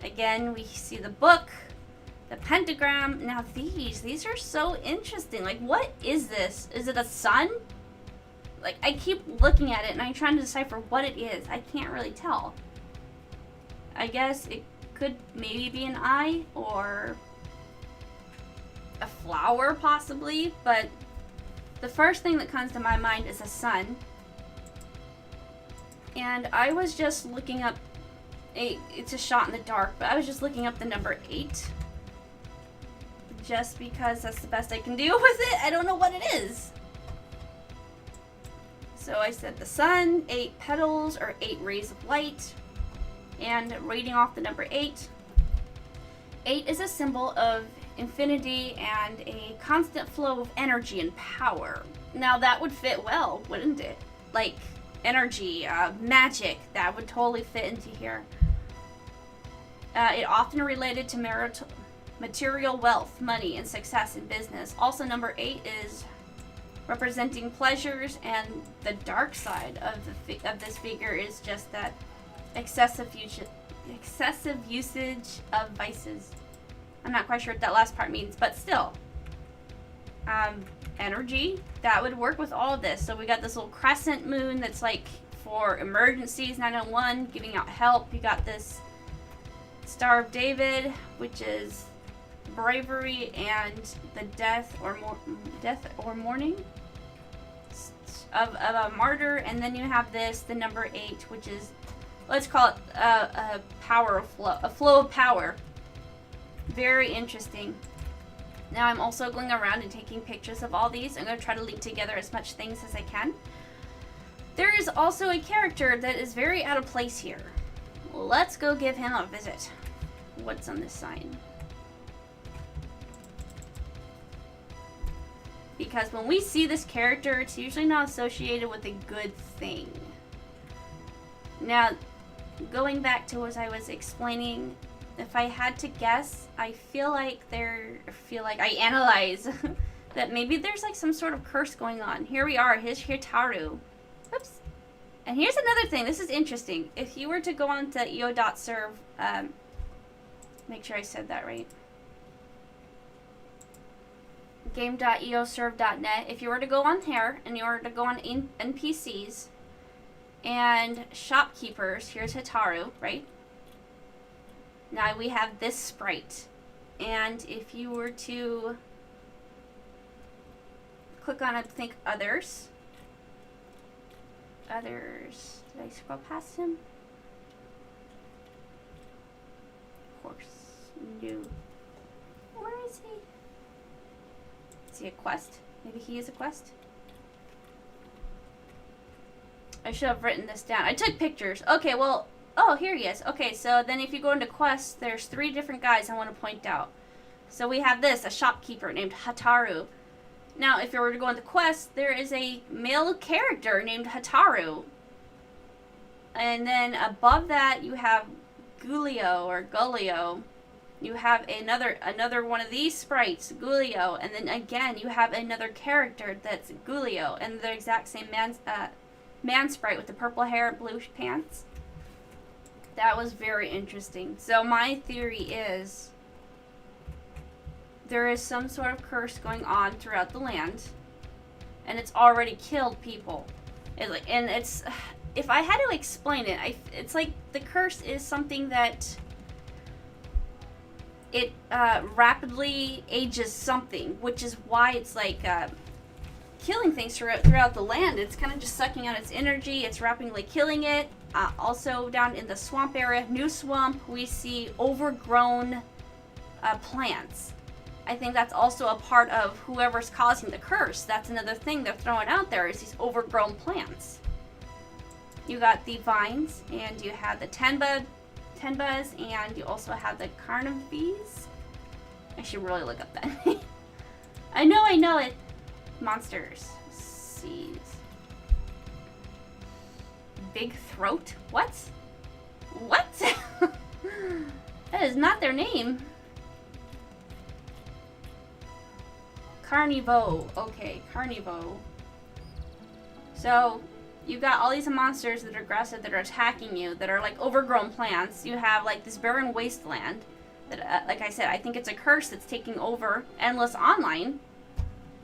Again, we see the book, the pentagram. Now these are so interesting. Like, what is this? Is it a sun? Like, I keep looking at it and I'm trying to decipher what it is. I can't really tell. I guess it could maybe be an eye or a flower possibly, but the first thing that comes to my mind is a sun. And I was just looking up, it's a shot in the dark, but I was just looking up the number 8. Just because that's the best I can do with it. I don't know what it is. So I said the sun, 8 petals, or 8 rays of light. And reading off the number 8. 8 is a symbol of infinity and a constant flow of energy and power. Now that would fit well, wouldn't it? Like energy, magic, that would totally fit into here. It often related to material wealth, money, and success in business. Also, number 8 is representing pleasures, and the dark side of this figure is just that excessive usage of vices. I'm not quite sure what that last part means, but still. Energy, that would work with all of this. So we got this little crescent moon that's like for emergencies, 911, giving out help. You got this Star of David, which is bravery and the death or mourning of a martyr. And then you have this, the number 8, which is, let's call it a flow of power. Very interesting. Now I'm also going around and taking pictures of all these. I'm going to try to link together as much things as I can. There is also a character that is very out of place here. Let's go give him a visit. What's on this sign? Because when we see this character, it's usually not associated with a good thing. Now, going back to what I was explaining, if I had to guess, I analyze that maybe there's like some sort of curse going on. Here we are, here's Hitaru. Oops. And here's another thing, this is interesting. If you were to go on to eo.serve, make sure I said that right. game.eoserve.net. If you were to go on here, and you were to go on NPCs and shopkeepers, here's Hitaru, right? Now we have this sprite, and if you were to click on, I think, others, did I scroll past him? Of course, no. Where is he? Is he a quest? Maybe he is a quest? I should have written this down. I took pictures. Okay, well, oh, here he is. Okay, so then if you go into quests, there's 3 different guys I want to point out. So we have this, a shopkeeper named Hataru. Now, if you were to go into quests, there is a male character named Hataru. And then above that, you have Gulio or Gulio. You have another one of these sprites, Gulio. And then again, you have another character that's Gulio. And the exact same man sprite with the purple hair and blue pants. That was very interesting. So my theory is there is some sort of curse going on throughout the land, and it's already killed people. And it's, if I had to explain it, it's like the curse is something that it rapidly ages something, which is why it's like killing things throughout the land. It's kind of just sucking out its energy. It's rapidly killing it. Also down in the swamp area, new swamp, we see overgrown plants. I think that's also a part of whoever's causing the curse. That's another thing they're throwing out there, is these overgrown plants. You got the vines, and you have the tenbas, and you also have the carnives. I should really look up that. I know it. Monsters. Seeds. Big throat? What? What? That is not their name. Carnivo. Okay, Carnivo. So, you've got all these monsters that are aggressive, that are attacking you, that are like overgrown plants. You have like this barren wasteland that, like I said, I think it's a curse that's taking over Endless Online.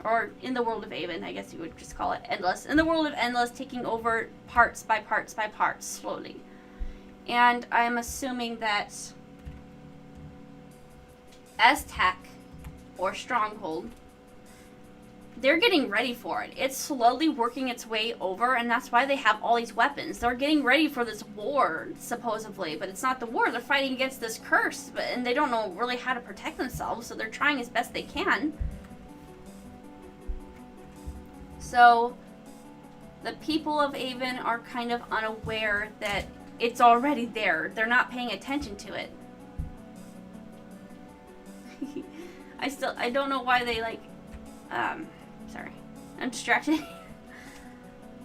Or in the world of Avon, I guess you would just call it Endless. In the world of Endless, taking over parts by parts by parts, slowly. And I'm assuming that Aztec, or Stronghold, they're getting ready for it. It's slowly working its way over, and that's why they have all these weapons. They're getting ready for this war, supposedly, but it's not the war. They're fighting against this curse, and they don't know really how to protect themselves, so they're trying as best they can. So, the people of Avon are kind of unaware that it's already there. They're not paying attention to it. I don't know why they sorry, I'm distracted.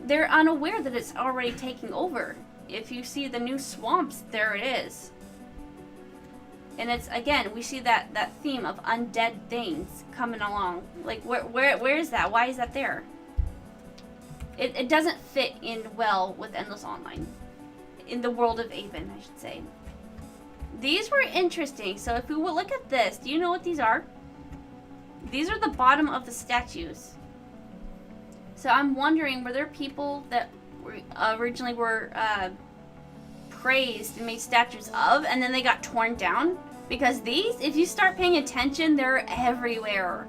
They're unaware that it's already taking over. If you see the new swamps, there it is. And it's, again, we see that theme of undead things coming along. Like, where is that? Why is that there? It doesn't fit in well with Endless Online. In the world of Avon, I should say. These were interesting. So if we will look at this, do you know what these are? These are the bottom of the statues. So I'm wondering, were there people that originally were praised and made statues of, and then they got torn down? Because these, if you start paying attention, they're everywhere.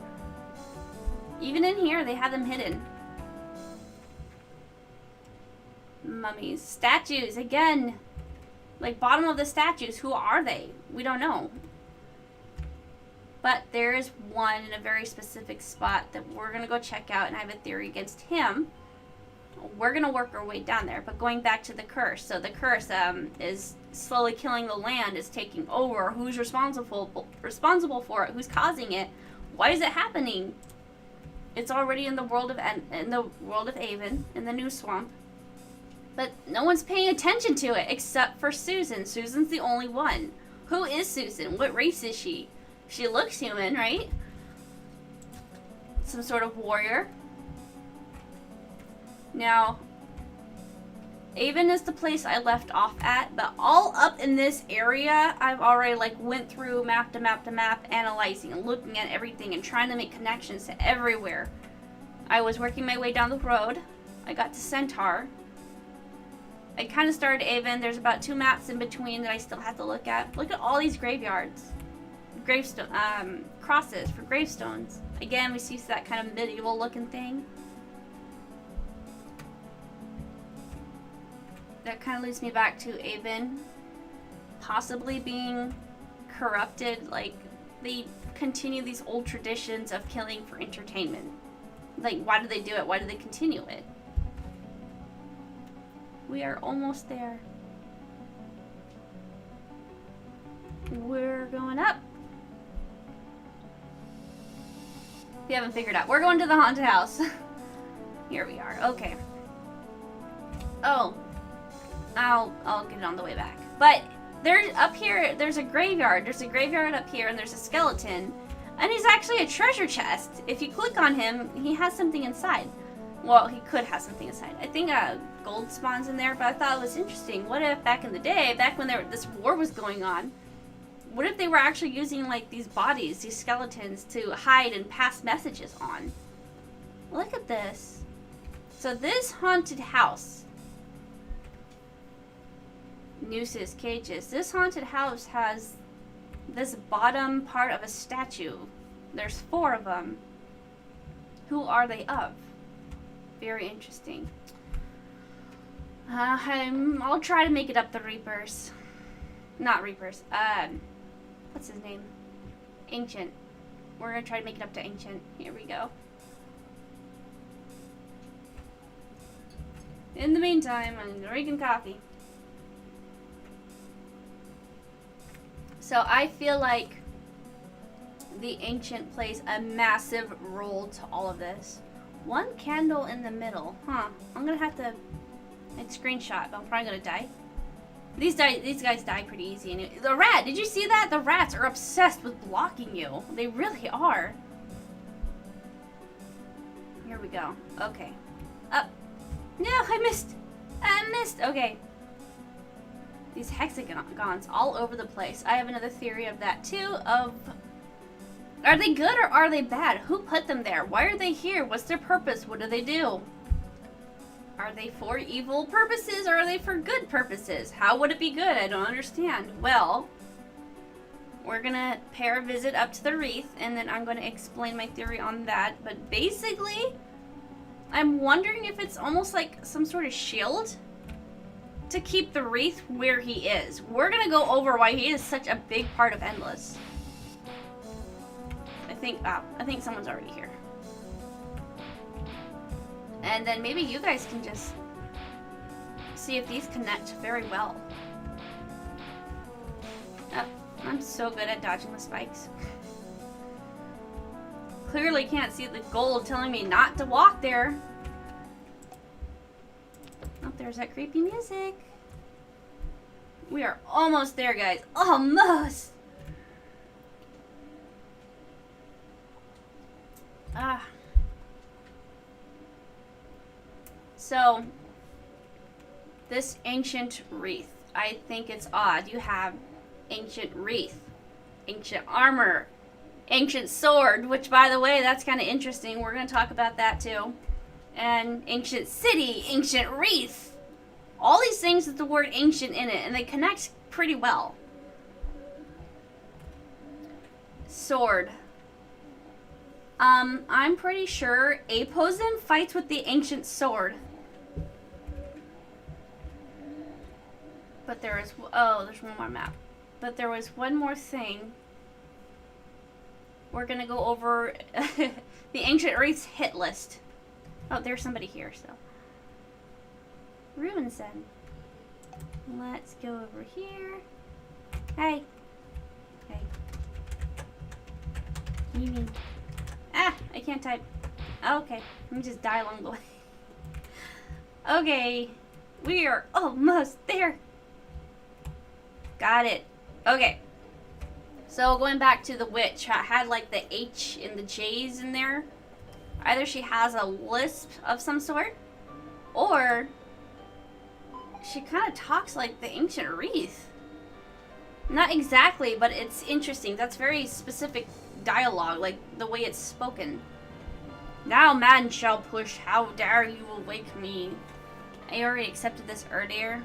Even in here, they have them hidden. Mummies. Statues, again. Like, bottom of the statues, who are they? We don't know. But there is one in a very specific spot that we're going to go check out, and I have a theory against him. We're going to work our way down there. But going back to the curse. So the curse is slowly killing the land, is taking over. Who's responsible for it? Who's causing it? Why is it happening? It's already in the world of Avon, in the new swamp. But no one's paying attention to it except for Susan. Susan's the only one. Who is Susan? What race is she? She looks human, right? Some sort of warrior. Now, Avon is the place I left off at, but all up in this area, I've already went through map to map to map, analyzing and looking at everything and trying to make connections to everywhere. I was working my way down the road. I got to Centaur. I kind of started Avon. There's about 2 maps in between that I still have to look at. Look at all these graveyards. Crosses for gravestones. Again, we see that kind of medieval looking thing. That kind of leads me back to Avon possibly being corrupted. Like, they continue these old traditions of killing for entertainment. Like, why do they do it? Why do they continue it? We are almost there. We're going up. If you haven't figured out, we're going to the haunted house. Here we are. Okay. Oh. I'll get it on the way back. But there's up here, there's a graveyard. There's a graveyard up here, and there's a skeleton. And he's actually a treasure chest. If you click on him, he has something inside. Well, he could have something inside. I think gold spawns in there, but I thought it was interesting. What if back in the day, back when this war was going on, what if they were actually using these bodies, these skeletons, to hide and pass messages on? Look at this. So this haunted house, nooses, cages. This haunted house has this bottom part of a statue. There's 4 of them. Who are they of? Very interesting. I'll try to make it up the Reapers. Not Reapers. What's his name? Ancient. We're gonna try to make it up to Ancient. Here we go. In the meantime, I'm drinking coffee. So I feel like the Ancient plays a massive role to all of this. One candle in the middle. Huh. I'm gonna have to make a screenshot, but I'm probably gonna die. These guys die pretty easy. And the rat, did you see that? The rats are obsessed with blocking you. They really are. Here we go. Okay. Up. No, I missed. I missed. Okay. These hexagons all over the place. I have another theory of that too. Are they good or are they bad? Who put them there? Why are they here? What's their purpose? What do they do? Are they for evil purposes or are they for good purposes? How would it be good? I don't understand. Well, we're gonna pay our visit up to the wreath and then I'm gonna explain my theory on that. But basically, I'm wondering if it's almost like some sort of shield to keep the wreath where he is. We're gonna go over why he is such a big part of Endless. I think someone's already here. And then maybe you guys can just see if these connect very well. Oh, I'm so good at dodging the spikes. Clearly can't see the gold telling me not to walk there. Oh, there's that creepy music. We are almost there, guys. Almost! So, this ancient wreath, I think it's odd. You have ancient wreath, ancient armor, ancient sword, which by the way, that's kind of interesting. We're going to talk about that too. And ancient city, ancient wreath. All these things with the word ancient in it, and they connect pretty well. Sword. I'm pretty sure Apozen fights with the ancient sword. But there is, oh, there's one more map. But there was one more thing. We're gonna go over the ancient wreath's hit list. Oh, there's somebody here, so. Ruinson. Let's go over here. Hey. Hey. What do you mean? Ah, I can't type. Okay, let me just die along the way. Okay, we are almost there. Got it. Okay. So going back to the witch, had like the H and the J's in there. Either she has a lisp of some sort, or she kind of talks like the ancient wreath. Not exactly, but it's interesting. That's very specific dialogue, like the way it's spoken. Now man shall push, how dare you awake me. I already accepted this earlier.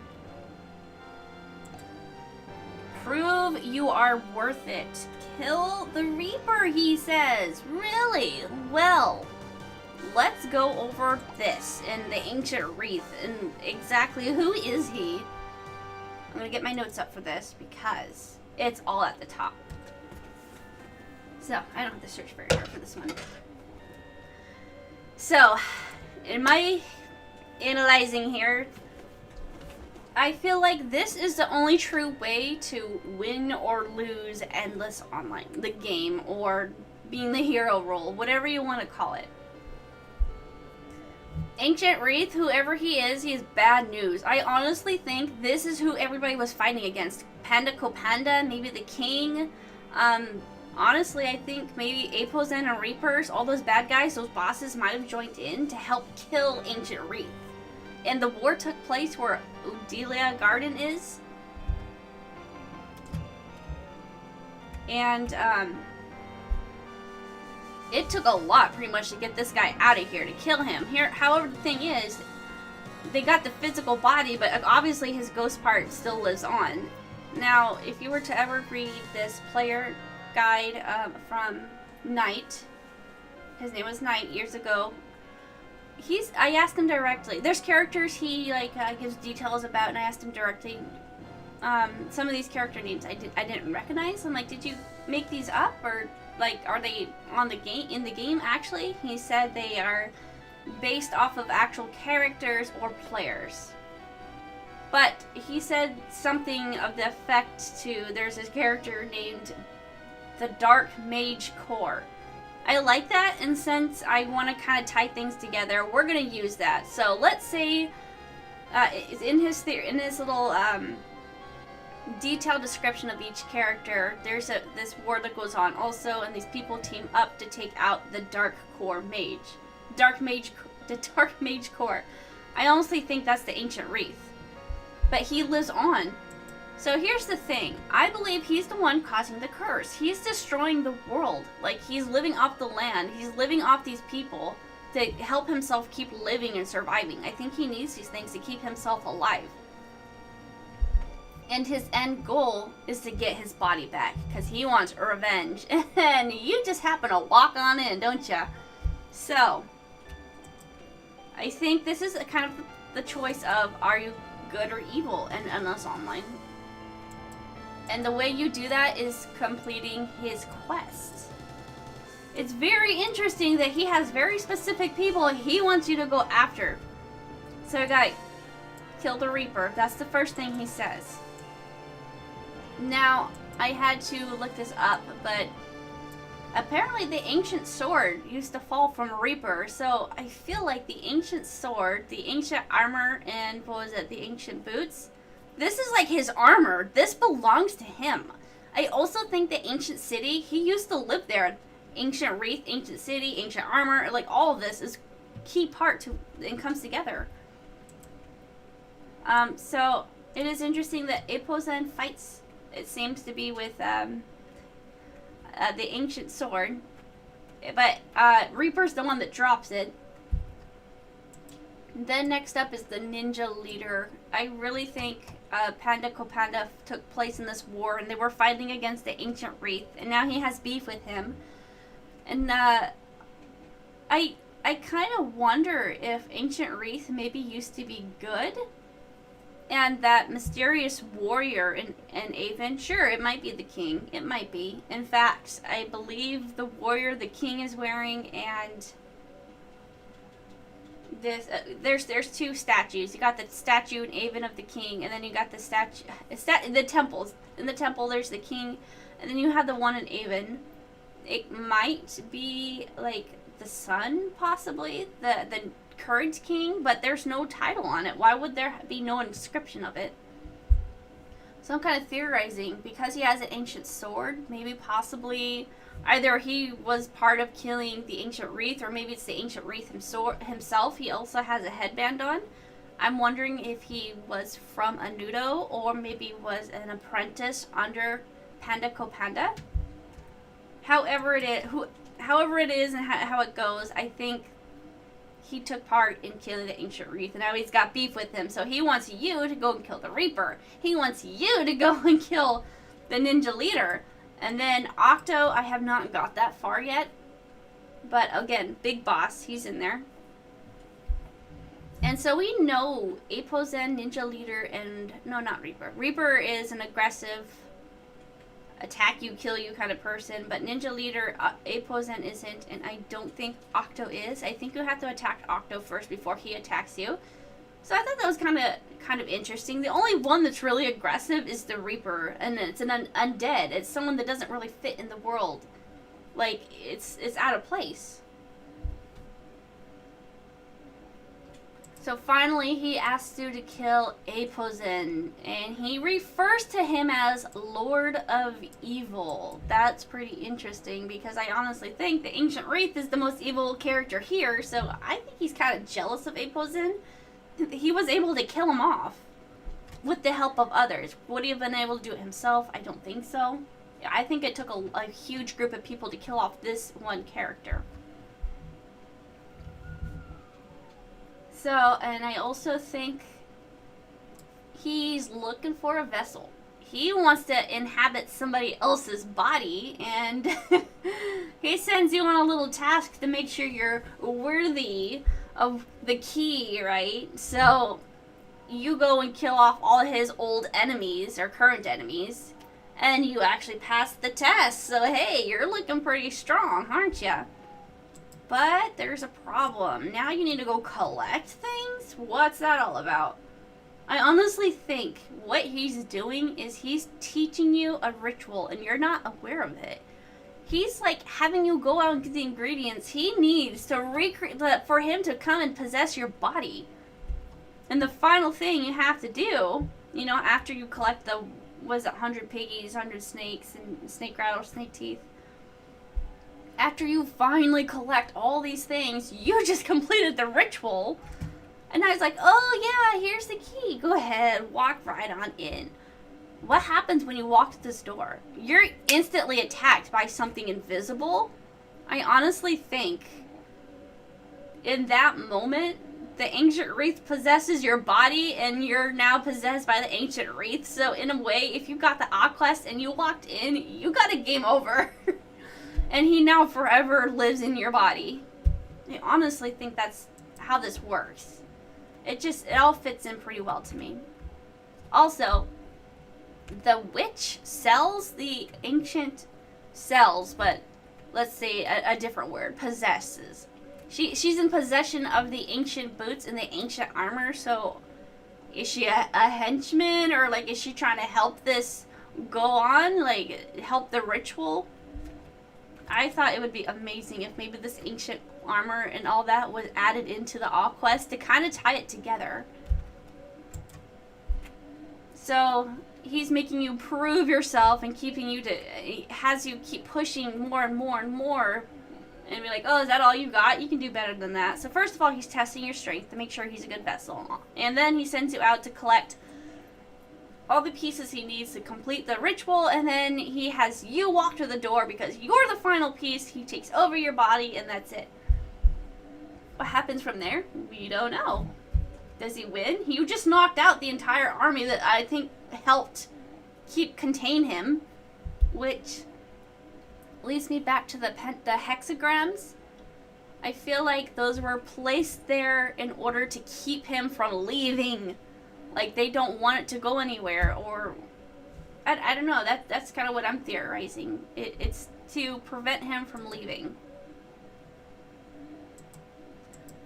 Prove you are worth it. Kill the Reaper, he says. Really? Well, let's go over this and the ancient wreath and exactly who is he. I'm gonna get my notes up for this because it's all at the top. So, I don't have to search very hard for this one. So, in my analyzing here, I feel like this is the only true way to win or lose Endless Online, the game, or being the hero role, whatever you want to call it. Ancient Wreath, whoever he is bad news. I honestly think this is who everybody was fighting against. Panda Copanda, maybe the king. Honestly, I think maybe Apozen and Reapers, all those bad guys, those bosses might have joined in to help kill Ancient Wreath. And the war took place where Udelia Garden is. And, it took a lot, pretty much, to get this guy out of here, to kill him. Here, however, the thing is, they got the physical body, but obviously his ghost part still lives on. Now, if you were to ever read this player guide from Knight, his name was Knight years ago, I asked him directly. There's characters he like gives details about, and I asked him directly. Some of these character names I didn't recognize. I'm like, did you make these up, or like are they on the game in the game actually? He said they are based off of actual characters or players. But he said something of the effect to, there's this character named the Dark Mage Core. I like that, and since I want to kind of tie things together, we're going to use that. So let's say in his little detailed description of each character, there's this war that goes on also, and these people team up to take out the Dark Core Mage. The Dark Mage Core. I honestly think that's the Ancient Wreath. But he lives on. So here's the thing. I believe he's the one causing the curse. He's destroying the world. Like, he's living off the land. He's living off these people to help himself keep living and surviving. I think he needs these things to keep himself alive. And his end goal is to get his body back, because he wants revenge. And you just happen to walk on in, don't ya? So, I think this is a kind of the choice of, are you good or evil in this online? And the way you do that is completing his quest. It's very interesting that he has very specific people he wants you to go after. So, guy, kill the Reaper. That's the first thing he says. Now, I had to look this up, but apparently the ancient sword used to fall from a Reaper, so I feel like the ancient sword, the ancient armor, and what was it, the ancient boots? This is like his armor. This belongs to him. I also think the ancient city, he used to live there. Ancient wreath, ancient city, ancient armor, like all of this is key part to and comes together. So it is interesting that Epozen fights. It seems to be with the ancient sword, but Reaper's the one that drops it. Then next up is the ninja leader. I really think Panda Kopanda took place in this war, and they were fighting against the ancient wreath, and now he has beef with him. And I kind of wonder if ancient wreath maybe used to be good. And that mysterious warrior in Avon, sure, it might be the king. It might be. In fact, I believe the warrior the king is wearing, and this there's two statues. You got the statue in Avon of the king, and then you got the statue the temples. In the temple, there's the king, and then you have the one in Avon. It might be like the sun, possibly the Current king, but there's no title on it. Why would there be no inscription of it? So I'm kind of theorizing, because he has an ancient sword, maybe possibly either he was part of killing the ancient wreath, or maybe it's the ancient wreath himself. He also has a headband on. I'm wondering if he was from Anudo, or maybe was an apprentice under Panda Kopanda. However it is and how it goes, I think he took part in killing the ancient wreath, and now he's got beef with him. So he wants you to go and kill the Reaper. He wants you to go and kill the ninja leader. And then Octo, I have not got that far yet. But again, big boss, he's in there. And so we know Epozen, ninja leader, and no, not Reaper. Reaper is an aggressive, attack you, kill you kind of person, but ninja leader Epozen isn't, and I don't think Octo is. I think you have to attack Octo first before he attacks you. So I thought that was kind of interesting. The only one that's really aggressive is the Reaper, and it's an undead. It's someone that doesn't really fit in the world. Like, it's out of place. So finally, he asks you to kill Epozen, and he refers to him as Lord of Evil. That's pretty interesting, because I honestly think the Ancient Wraith is the most evil character here, so I think he's kind of jealous of Epozen. He was able to kill him off with the help of others. Would he have been able to do it himself? I don't think so. I think it took a huge group of people to kill off this one character. So, and I also think he's looking for a vessel. He wants to inhabit somebody else's body, and he sends you on a little task to make sure you're worthy of the key, right? So you go and kill off all his old enemies or current enemies, and you actually pass the test. So hey, you're looking pretty strong, aren't you? But there's a problem. Now you need to go collect things? What's that all about? I honestly think what he's doing is he's teaching you a ritual and you're not aware of it. He's like having you go out and get the ingredients he needs to recreate, for him to come and possess your body. And the final thing you have to do, you know, after you collect the, was it 100 piggies, 100 snakes, and snake rattlesnake teeth, after you finally collect all these things, you just completed the ritual. And I was like, oh yeah, here's the key. Go ahead, walk right on in. What happens when you walk to this door? You're instantly attacked by something invisible. I honestly think in that moment, the ancient wreath possesses your body and you're now possessed by the ancient wreath. So in a way, if you got the quest and you walked in, you got a game over. And he now forever lives in your body. I honestly think that's how this works. It all fits in pretty well to me. Also, the witch sells the ancient sells, but let's say a different word, possesses. She's in possession of the ancient boots and the ancient armor, so is she a henchman, or like is she trying to help this go on, like help the ritual? I thought it would be amazing if maybe this ancient armor and all that was added into the All Quest to kind of tie it together. So he's making you prove yourself and keeping you to, has you keep pushing more and more and more, and be like, oh, is that all you got? You can do better than that. So first of all, he's testing your strength to make sure he's a good vessel, and then he sends you out to collect all the pieces he needs to complete the ritual, and then he has you walk to the door because you're the final piece. He takes over your body, and that's it. What happens from there? We don't know. Does he win? You just knocked out the entire army that I think helped contain him, which leads me back to the hexagrams. I feel like those were placed there in order to keep him from leaving. Like they don't want it to go anywhere, or I don't know. That's kind of what I'm theorizing. It's to prevent him from leaving.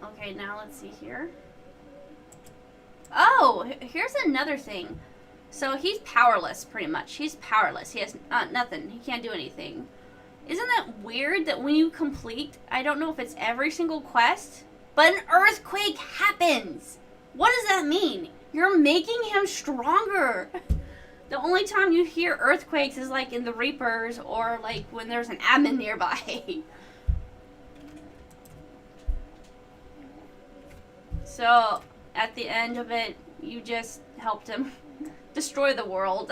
Okay, now let's see here. Oh, here's another thing. So he's powerless, pretty much. He's powerless. He has nothing. He can't do anything. Isn't that weird that when you complete, I don't know if it's every single quest, but an earthquake happens? What does that mean? You're making him stronger. The only time you hear earthquakes is like in the Reapers, or like when there's an admin nearby. So at the end of it, you just helped him destroy the world.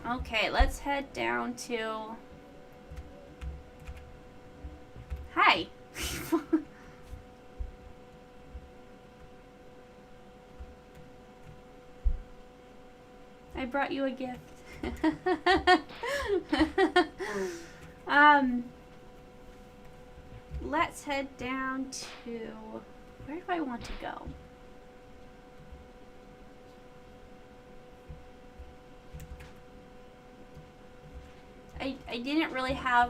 Okay, let's head down to... Hi. I brought you a gift. Let's head down to... Where do I want to go? I didn't really have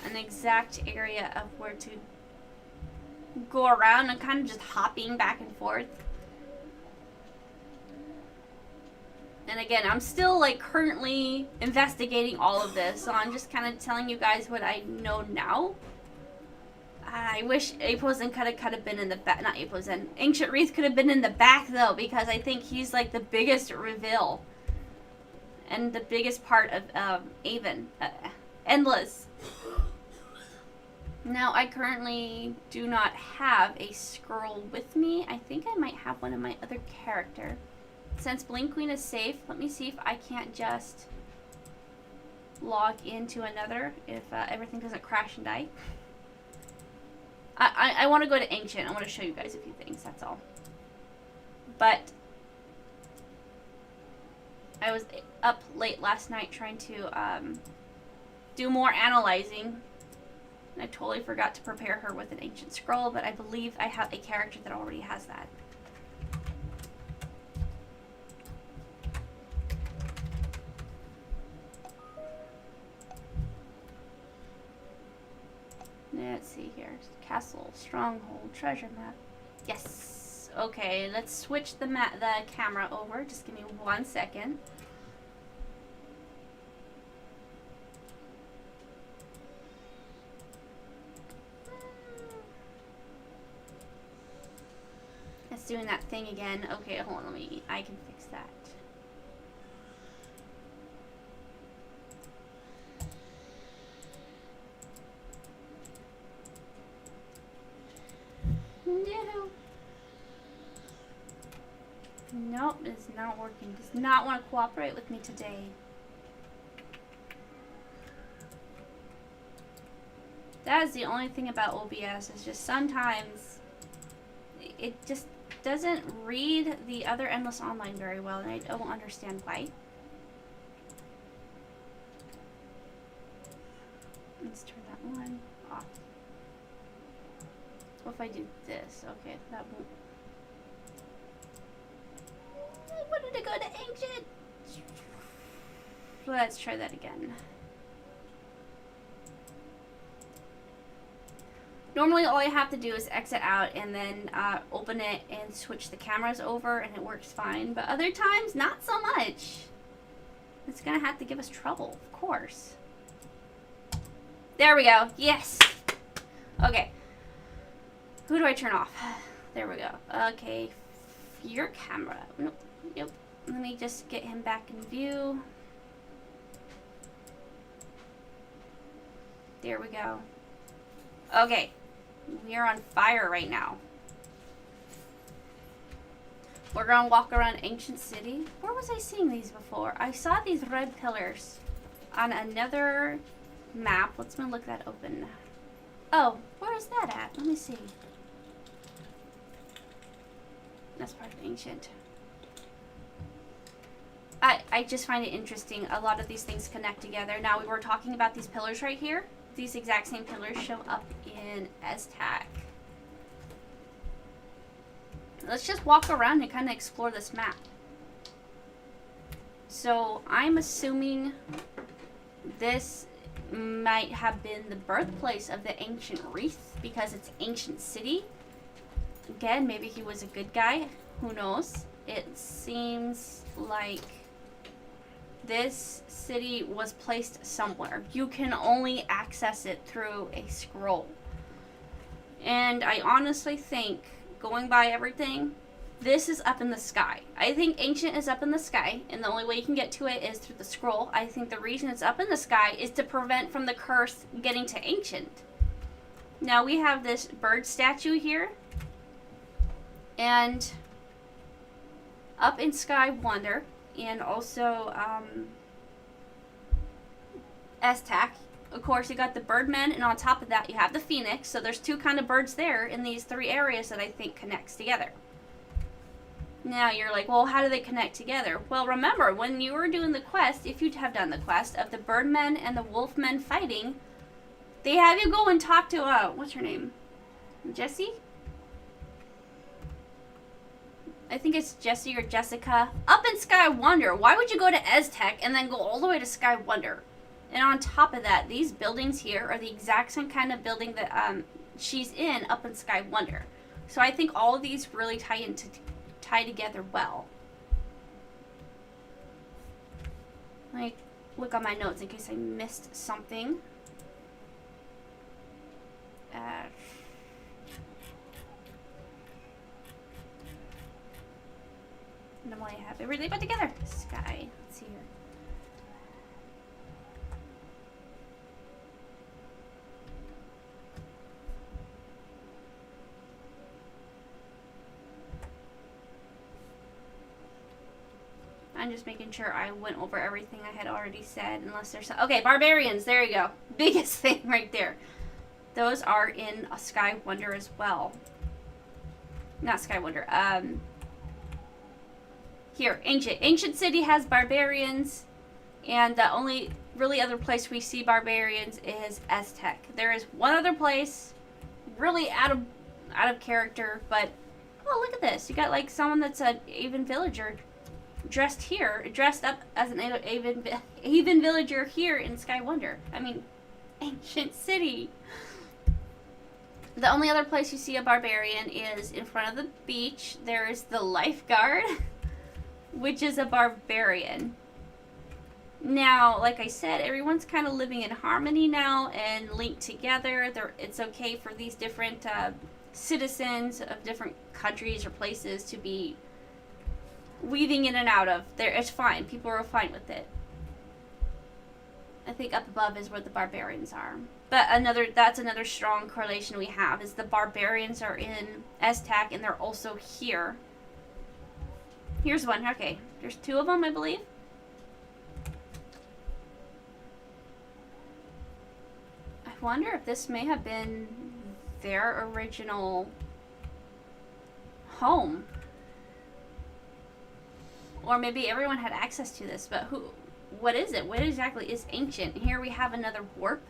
an exact area of where to go around. I'm kind of just hopping back and forth. And again, I'm still like currently investigating all of this, so I'm just kind of telling you guys what I know now. I wish Apozen could have been in the back. Not Apozen. Ancient Wreath could have been in the back though, because I think he's like the biggest reveal. And the biggest part of Avon. Endless. Now, I currently do not have a scroll with me. I think I might have one of my other character. Since Bling Queen is safe, let me see if I can't just log into another if everything doesn't crash and die. I want to go to Ancient. I want to show you guys a few things, that's all. But I was up late last night trying to do more analyzing. I totally forgot to prepare her with an ancient scroll, but I believe I have a character that already has that. Let's see here. Castle, stronghold, treasure map. Yes. Okay, let's switch the camera over. Just give me 1 second. It's doing that thing again. Okay, hold on, I can fix that. No. Nope, it's not working. Does not want to cooperate with me today. That is the only thing about OBS, is just sometimes it just doesn't read the other Endless Online very well, and I don't understand why. Let's turn that one off. What if I do this? Okay, that won't. I wanted to go to ancient. Let's try that again. Normally all I have to do is exit out and then open it and switch the cameras over and it works fine. But other times, not so much. It's gonna have to give us trouble, of course. There we go. Yes. Okay. Who do I turn off? There we go. Okay. Your camera. Nope. Yep. Let me just get him back in view. There we go. Okay. We are on fire right now. We're gonna walk around Ancient City. Where was I seeing these before? I saw these red pillars on another map. Let's look that open. Oh, where is that at? Let me see. That's part of Ancient. I just find it interesting. A lot of these things connect together. Now, we were talking about these pillars right here. These exact same pillars show up in Aztec. Let's just walk around and kind of explore this map. So I'm assuming this might have been the birthplace of the ancient Wreath because it's Ancient City. Again, maybe he was a good guy. Who knows? It seems like this city was placed somewhere. You can only access it through a scroll. And I honestly think, going by everything, this is up in the sky. I think Ancient is up in the sky, and the only way you can get to it is through the scroll. I think the reason it's up in the sky is to prevent from the curse getting to Ancient. Now we have this bird statue here. And up in Sky Wonder, and also Aztec. Of course, you got the Birdmen, and on top of that, you have the Phoenix. So there's two kind of birds there in these three areas that I think connects together. Now you're like, well, how do they connect together? Well, remember, when you were doing the quest, if you have done the quest of the Birdmen and the Wolfmen fighting, they have you go and talk to, what's her name? Jessie? I think it's Jessie or Jessica. Up in Sky Wonder. Why would you go to Aztec and then go all the way to Sky Wonder? And on top of that, these buildings here are the exact same kind of building that she's in up in Sky Wonder. So I think all of these really tie together well. Let me look on my notes in case I missed something. Normally I have everything put together. Sky. Let's see here. I'm just making sure I went over everything I had already said, unless there's... Okay, barbarians. There you go. Biggest thing right there. Those are in a Sky Wonder as well. Not Sky Wonder. Here, Ancient. Ancient City has barbarians. And the only really other place we see barbarians is Aztec. There is one other place, really out of character, but oh, look at this. You got like someone that's an Aven villager dressed up as an Aven villager here in Sky Wonder. I mean, ancient city. The only other place you see a barbarian is in front of the beach. There is the lifeguard, which is a barbarian. Now, like I said, everyone's kind of living in harmony now and linked together. It's okay for these different citizens of different countries or places to be weaving in and out of. It's fine. People are fine with it. I think up above is where the barbarians are. But that's another strong correlation we have, is the barbarians are in Aztec and they're also here. Here's one. Okay, there's two of them, I believe. I wonder if this may have been their original home. Or maybe everyone had access to this, but what is it? What exactly is ancient? Here we have another warp.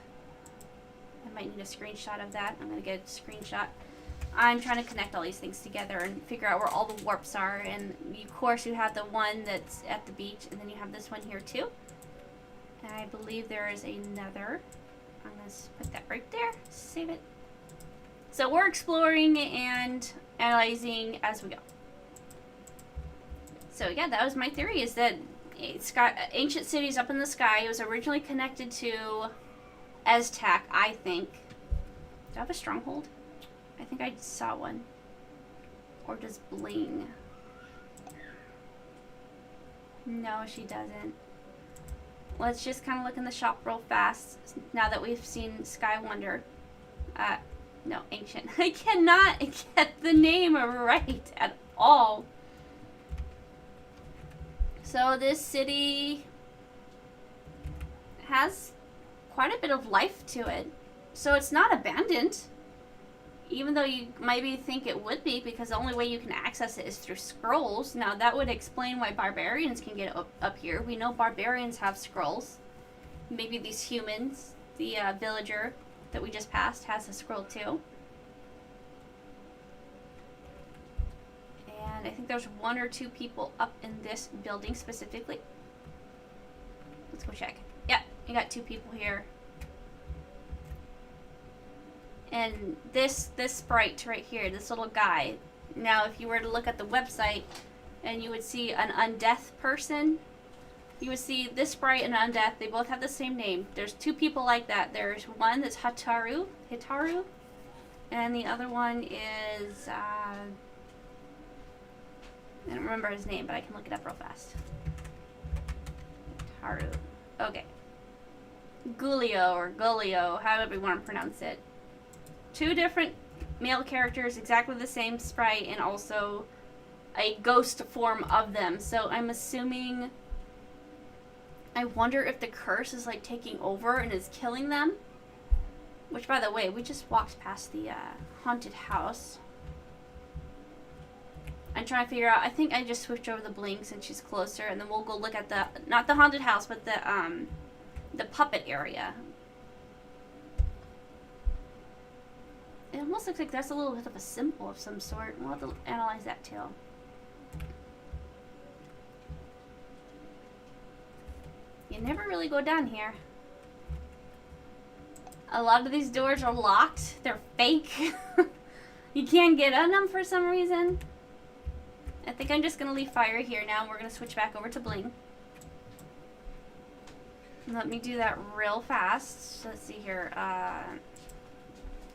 I might need a screenshot of that. I'm going to get a screenshot. I'm trying to connect all these things together and figure out where all the warps are. And of course you have the one that's at the beach, and then you have this one here too. And I believe there is another. I'm going to put that right there. Save it. So we're exploring and analyzing as we go. So yeah, that was my theory, is that ancient cities up in the sky. It was originally connected to Aztec, I think. Do I have a stronghold? I think I saw one. Or does Bling? No, she doesn't. Let's just kind of look in the shop real fast now that we've seen Sky Wonder. No, ancient. I cannot get the name right at all. So this city has quite a bit of life to it. So it's not abandoned, even though you maybe think it would be, because the only way you can access it is through scrolls. Now that would explain why barbarians can get up here. We know barbarians have scrolls. Maybe these humans, the villager that we just passed, has a scroll too. And I think there's one or two people up in this building specifically. Let's go check. Yeah, you got two people here. And this sprite right here, this little guy. Now, if you were to look at the website and you would see an undeath person, you would see this sprite and undeath. They both have the same name. There's two people like that. There's one that's Hitaru, and the other one is I don't remember his name, but I can look it up real fast. Haru. Okay. Gulio or Gulio, however you want to pronounce it. Two different male characters, exactly the same sprite, and also a ghost form of them. So I'm assuming... I wonder if the curse is like taking over and is killing them. Which, by the way, we just walked past the haunted house. I'm trying to figure out, I think I just switched over the Blings since she's closer, and then we'll go look at the, not the haunted house, but the puppet area. It almost looks like that's a little bit of a symbol of some sort. We'll have to analyze that too. You never really go down here. A lot of these doors are locked. They're fake. You can't get on them for some reason. I think I'm just going to leave fire here now. We're going to switch back over to Bling. Let me do that real fast. Let's see here.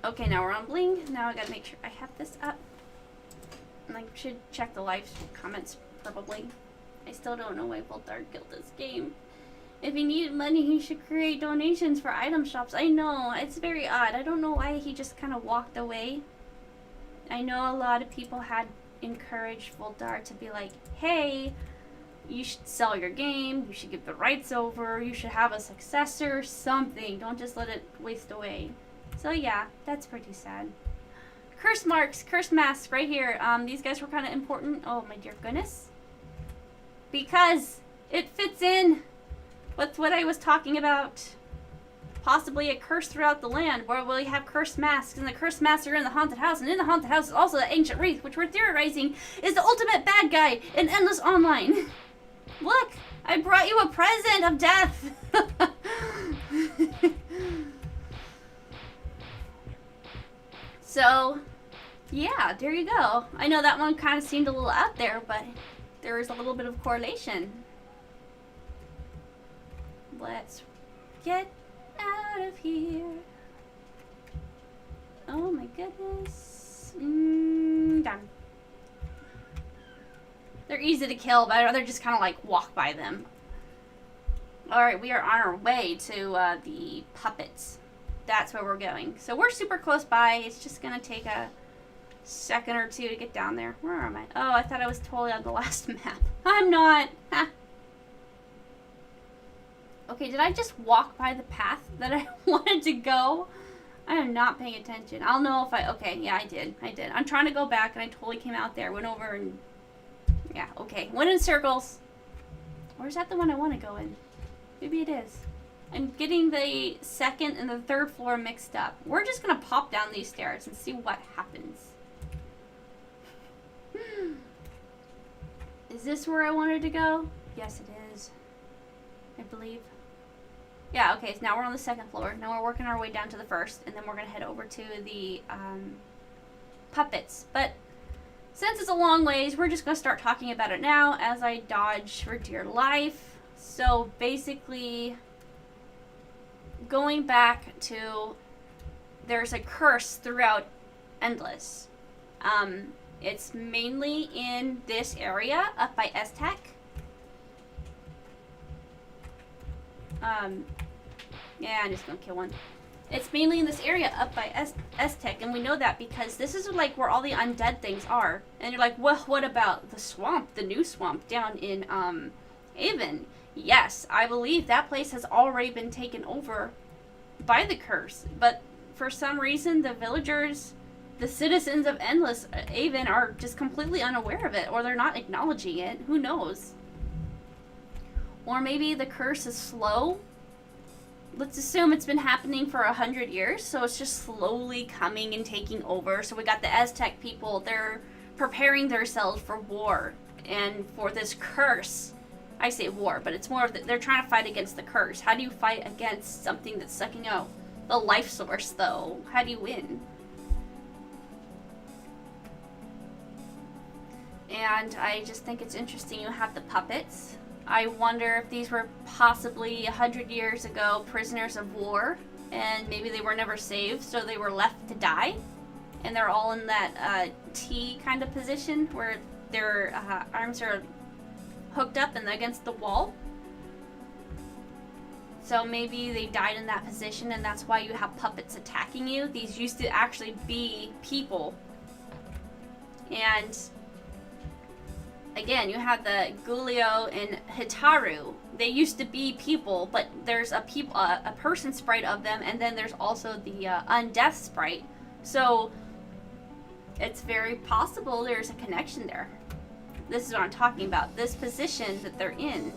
Okay, now we're on Bling. Now I got to make sure I have this up. And I should check the live comments probably. I still don't know why vult-r killed this game. If he needed money, he should create donations for item shops. I know, it's very odd. I don't know why he just kind of walked away. I know a lot of people had encouraged vult-r to be like, hey, you should sell your game, you should give the rights over, you should have a successor, something. Don't just let it waste away. So yeah, that's pretty sad. Curse marks, curse masks right here. These guys were kind of important. Oh my dear goodness. Because it fits in What's what I was talking about? Possibly a curse throughout the land, where we have cursed masks, and the cursed masks are in the haunted house, and in the haunted house is also the ancient wreath, which we're theorizing is the ultimate bad guy in Endless Online. Look, I brought you a present of death. So, yeah, there you go. I know that one kind of seemed a little out there, but there is a little bit of correlation. Let's get out of here. Oh my goodness. Done. They're easy to kill, but I'd rather just kind of like walk by them. Alright, we are on our way to the puppets. That's where we're going. So we're super close by. It's just going to take a second or two to get down there. Where am I? Oh, I thought I was totally on the last map. I'm not. Ha. Okay, did I just walk by the path that I wanted to go? I am not paying attention. I'll know if I... Okay, yeah, I did. I'm trying to go back, and I totally came out there. Went over and... Yeah, okay. Went in circles. Or is that the one I want to go in? Maybe it is. I'm getting the second and the third floor mixed up. We're just going to pop down these stairs and see what happens. Is this where I wanted to go? Yes, it is. I believe. Yeah, okay, so now we're on the second floor. Now we're working our way down to the first, and then we're going to head over to the puppets. But since it's a long ways, we're just going to start talking about it now as I dodge for dear life. So basically, going back to, there's a curse throughout Endless. It's mainly in this area up by S-Tech. Yeah, I'm just gonna kill one. It's mainly in this area up by S-Tech, and we know that because this is like where all the undead things are. And you're like, well, what about the swamp, the new swamp down in Avon? Yes, I believe that place has already been taken over by the curse, but for some reason the villagers, the citizens of Endless Avon are just completely unaware of it, or they're not acknowledging it. Who knows? Or maybe the curse is slow. Let's assume it's been happening for 100 years, so it's just slowly coming and taking over. So we got the Aztec people, they're preparing themselves for war and for this curse. I say war, but it's more of they're trying to fight against the curse. How do you fight against something that's sucking out the life source, though? How do you win? And I just think it's interesting you have the puppets. I wonder if these were possibly 100 years ago prisoners of war, and maybe they were never saved, so they were left to die. And they're all in that T kind of position where their arms are hooked up and against the wall. So maybe they died in that position, and that's why you have puppets attacking you. These used to actually be people. And again, you have the Gulio and Hitaru. They used to be people, but there's a person sprite of them, and then there's also the undeath sprite. So it's very possible there's a connection there. This is what I'm talking about. This position that they're in,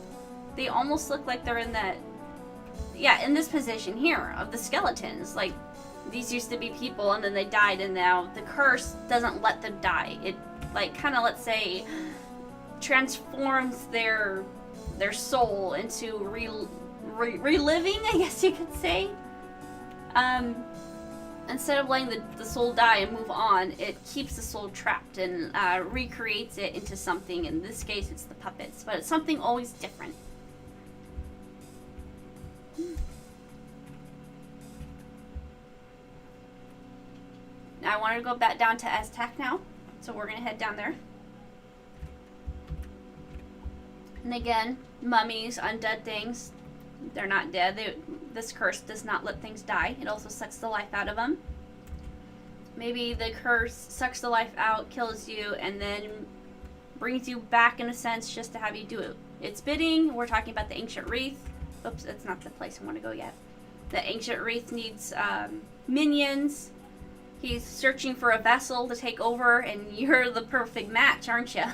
they almost look like they're in that, yeah, in this position here of the skeletons. Like, these used to be people, and then they died, and now the curse doesn't let them die. It, like, kind of, let's say, transforms their soul into reliving, I guess you could say. Instead of letting the soul die and move on, it keeps the soul trapped and recreates it into something. In this case, it's the puppets, but it's something always different. Now I wanted to go back down to Aztec now, so we're going to head down there. And again, mummies, undead things, they're not dead. This curse does not let things die. It also sucks the life out of them. Maybe the curse sucks the life out, kills you, and then brings you back in a sense just to have you do its bidding. We're talking about the ancient wreath. Oops, that's not the place I want to go yet. The ancient wreath needs minions. He's searching for a vessel to take over, and you're the perfect match, aren't you?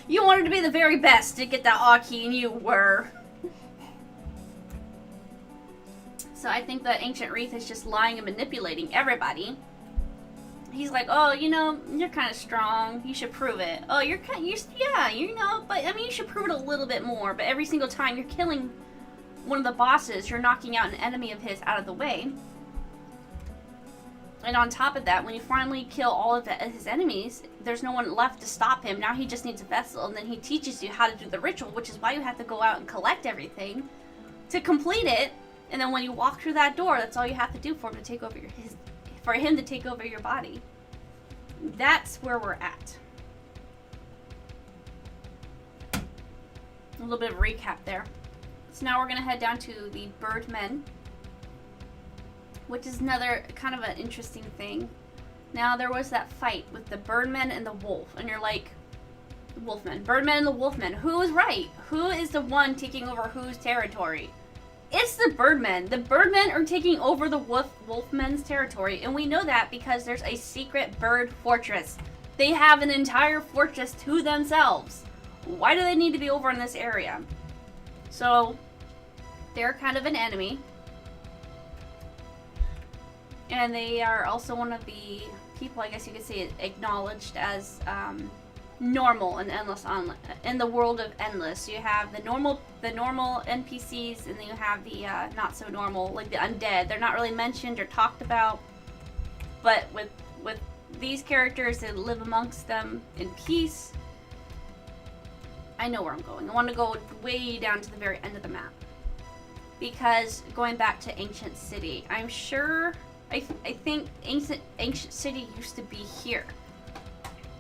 You wanted to be the very best to get that Aki, and you were. So I think that Ancient Wreath is just lying and manipulating everybody. He's like, oh, you know, you're kind of strong. You should prove it. Oh, yeah, you know, but I mean, you should prove it a little bit more. But every single time you're killing one of the bosses, you're knocking out an enemy of his out of the way. And on top of that, when you finally kill all of his enemies, there's no one left to stop him. Now he just needs a vessel, and then he teaches you how to do the ritual, which is why you have to go out and collect everything to complete it. And then when you walk through that door, that's all you have to do for him to take over for him to take over your body. That's where we're at. A little bit of recap there. So now we're gonna head down to the Birdmen, which is another kind of an interesting thing. Now there was that fight with the Birdmen and the Wolf, and you're like, Wolfmen, Birdmen and the Wolfmen. Who is right? Who is the one taking over whose territory? It's the Birdmen. The Birdmen are taking over the Wolfmen's territory, and we know that because there's a secret bird fortress. They have an entire fortress to themselves. Why do they need to be over in this area? So, they're kind of an enemy. And they are also one of the people, I guess you could say, acknowledged as normal and endless in the world of endless. You have the normal NPCs, and then you have the not so normal, like the undead. They're not really mentioned or talked about, but with these characters that live amongst them in peace. I know where I'm going. I want to go way down to the very end of the map, because going back to Ancient City, I'm sure I think Ancient City used to be here.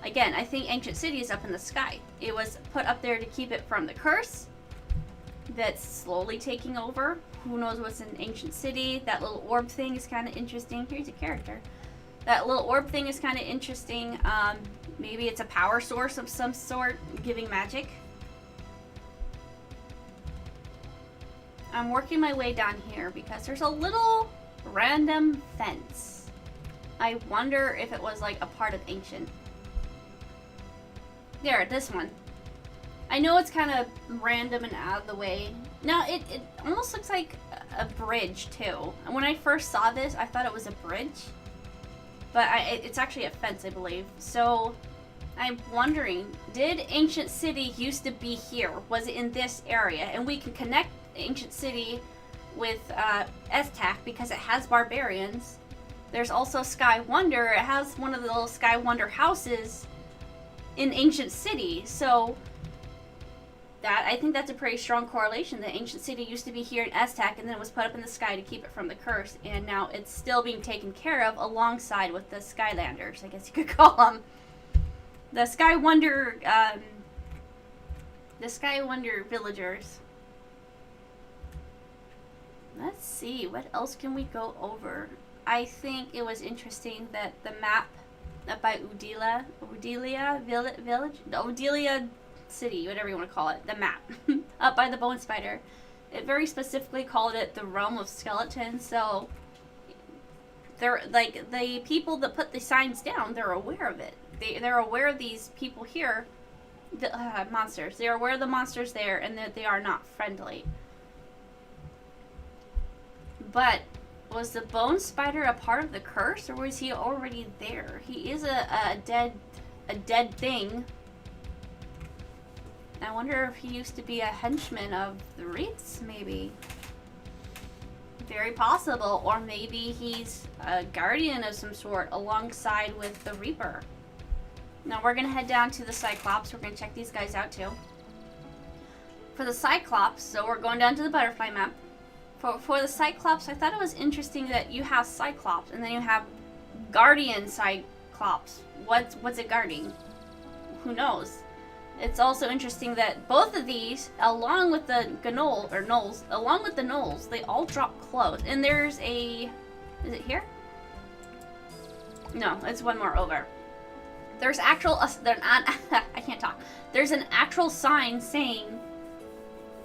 Again, I think Ancient City is up in the sky. It was put up there to keep it from the curse that's slowly taking over. Who knows what's in Ancient City? That little orb thing is kind of interesting. Here's a character. That little orb thing is kind of interesting. Maybe it's a power source of some sort, giving magic. I'm working my way down here because there's a little random fence. I wonder if it was like a part of Ancient. There, this one. I know it's kind of random and out of the way. Now, it almost looks like a bridge, too. And when I first saw this, I thought it was a bridge. But it's actually a fence, I believe. So, I'm wondering, did Ancient City used to be here? Was it in this area? And we can connect Ancient City with Estak because it has barbarians. There's also Sky Wonder. It has one of the little Sky Wonder houses in Ancient City, so that I think that's a pretty strong correlation. That Ancient City used to be here in Estak, and then it was put up in the sky to keep it from the curse, and now it's still being taken care of alongside with the Skylanders, I guess you could call them. The Sky Wonder villagers. Let's see, what else can we go over? I think it was interesting that the map up by Udelia Village? No, Udelia City, whatever you want to call it, the map, up by the Bone Spider. It very specifically called it the Realm of Skeletons, so they're, like, the people that put the signs down, they're aware of it. They're aware of these people here, the monsters. They're aware of the monsters there, and that they are not friendly. But was the Bone Spider a part of the curse, or was he already there? He is a dead thing. I wonder if he used to be a henchman of the Wreaths, maybe. Very possible. Or maybe he's a guardian of some sort alongside with the Reaper. Now we're going to head down to the Cyclops. We're going to check these guys out too. For the Cyclops, so we're going down to the butterfly map. For the Cyclops, I thought it was interesting that you have Cyclops, and then you have Guardian Cyclops. What's it guarding? Who knows? It's also interesting that both of these, along with the gnolls, they all drop clothes. And there's a... Is it here? No, it's one more over. There's actual... I can't talk. There's an actual sign saying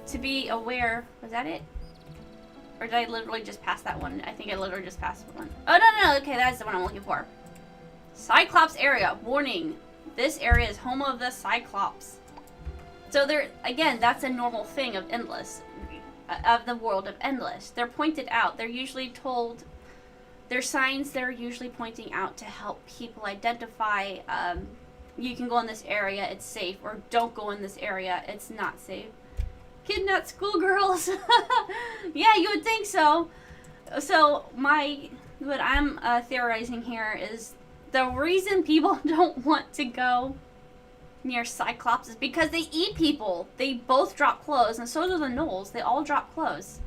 to be aware... Was that it? Or did I literally just pass that one? I think I literally just passed one. Oh, no. Okay, that's the one I'm looking for. Cyclops area. Warning. This area is home of the Cyclops. So there, again, that's a normal thing of Endless. of the world of Endless. They're pointed out. They're usually told. There's signs they're usually pointing out to help people identify. You can go in this area, it's safe, or don't go in this area, it's not safe. Kidnap schoolgirls. Yeah, you would think so. So what I'm theorizing here is the reason people don't want to go near Cyclops is because they eat people. They both drop clothes, and so do the gnolls. They all drop clothes.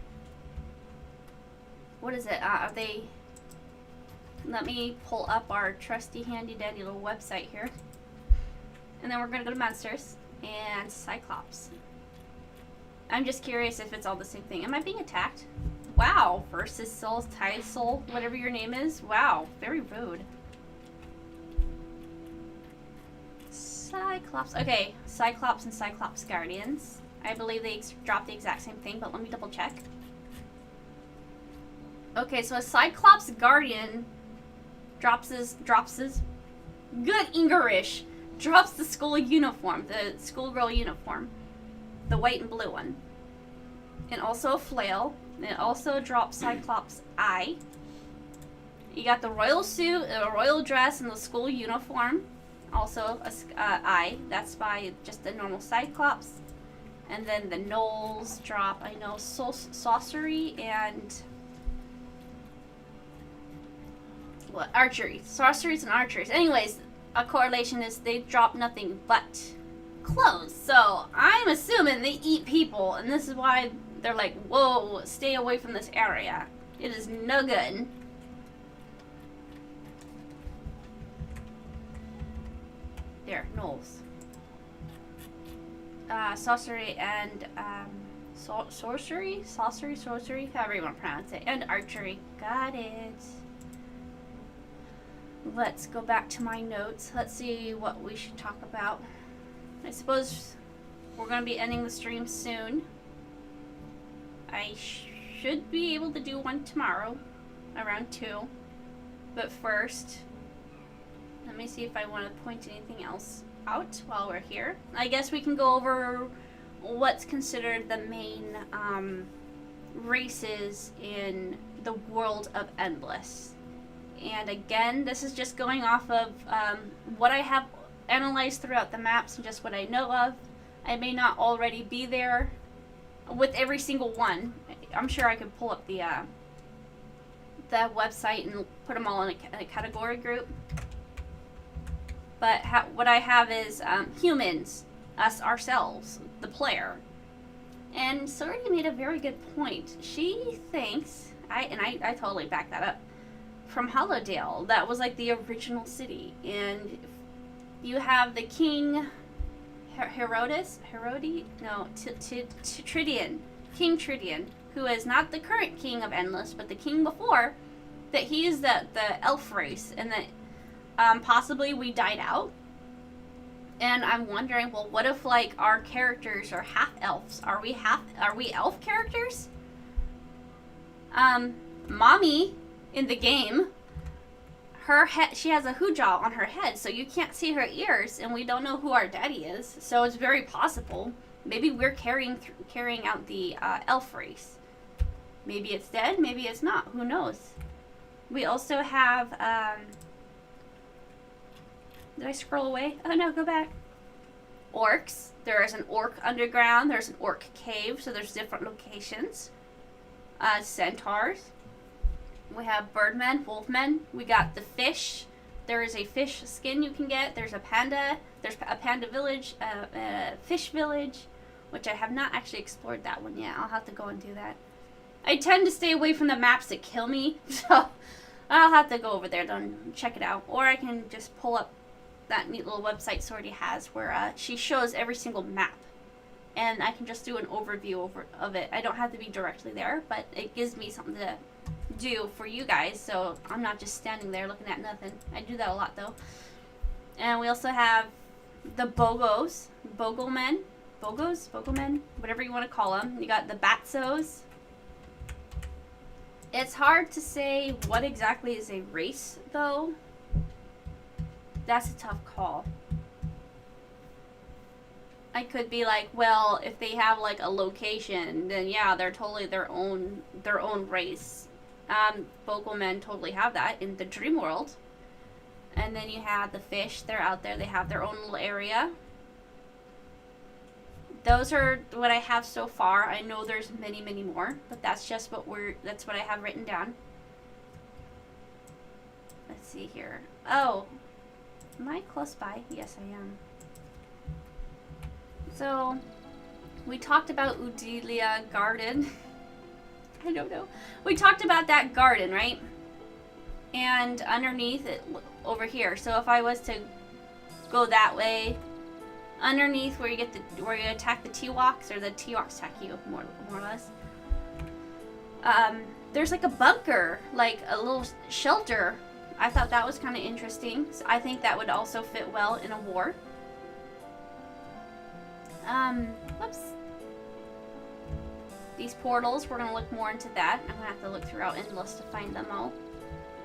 What is it? Are they... Let me pull up our trusty handy dandy little website here. And then we're going to go to monsters and Cyclops. I'm just curious if it's all the same thing. Am I being attacked? Wow. Versus Soul, Tide Soul, whatever your name is. Wow. Very rude. Cyclops. Okay. Cyclops and Cyclops Guardians. I believe they dropped the exact same thing, but let me double check. Okay, so a Cyclops Guardian drops his good English, drops the school uniform, the schoolgirl uniform, the white and blue one, and also a flail. It also drops Cyclops' eye. You got the royal suit, a royal dress, and the school uniform. Also a eye. That's by just the normal Cyclops. And then the gnolls drop, I know, sorcery and... what? Archery. Sorceries and archeries. Anyways, a correlation is they drop nothing but clothes. So I'm assuming they eat people, and this is why they're like, whoa, stay away from this area. It is no good. There, gnolls. Sorcery and sorcery, however you want to pronounce it, and archery. Got it. Let's go back to my notes. Let's see what we should talk about. I suppose we're going to be ending the stream soon. I should be able to do one tomorrow around 2. But first, let me see if I want to point anything else out while we're here. I guess we can go over what's considered the main races in the world of Endless. And again, this is just going off of what I have analyzed throughout the maps and just what I know of. I may not already be there with every single one. I'm sure I could pull up the website and put them all in a category group. But what I have is humans, us ourselves, the player. And Sorry made a very good point. She thinks, I totally back that up, from Hollowdale, that was like the original city. And you have the king, Tridian, King Tridian, who is not the current king of Endless, but the king before, that he is the elf race, and that possibly we died out. And I'm wondering, well, what if like our characters are half elves? Are we elf characters? Mommy in the game, her head, she has a hoojaw on her head, so you can't see her ears, and we don't know who our daddy is. So it's very possible. Maybe we're carrying out the elf race. Maybe it's dead, maybe it's not. Who knows? We also have, did I scroll away? Oh no, go back. Orcs. There is an orc underground. There's an orc cave, so there's different locations. Centaurs. We have birdmen, wolfmen. We got the fish. There is a fish skin you can get. There's a panda. There's a panda village, a fish village, which I have not actually explored that one yet. I'll have to go and do that. I tend to stay away from the maps that kill me, so I'll have to go over there and check it out. Or I can just pull up that neat little website Sorty has where she shows every single map. And I can just do an overview of it. I don't have to be directly there, but it gives me something to do for you guys, so I'm not just standing there looking at nothing. I do that a lot though. And we also have the Bogos, Boglemen, whatever you want to call them. You got the Batsos. It's hard to say what exactly is a race though. That's a tough call. I could be like, well, if they have like a location, then yeah, they're totally their own race. Vocal men totally have that in the dream world. And then you have the fish, they're out there, they have their own little area. Those are what I have so far. I know there's many, many more, but that's just that's what I have written down. Let's see here. Oh, am I close by? Yes, I am. So, we talked about Udelia Garden. I don't know. We talked about that garden, right? And underneath it, over here. So if I was to go that way, underneath where you attack the T-Walks, or the T-Walks attack you, more or less. There's like a bunker, like a little shelter. I thought that was kind of interesting. So I think that would also fit well in a war. Whoops. These portals, we're going to look more into that. I'm going to have to look throughout Endless to find them all.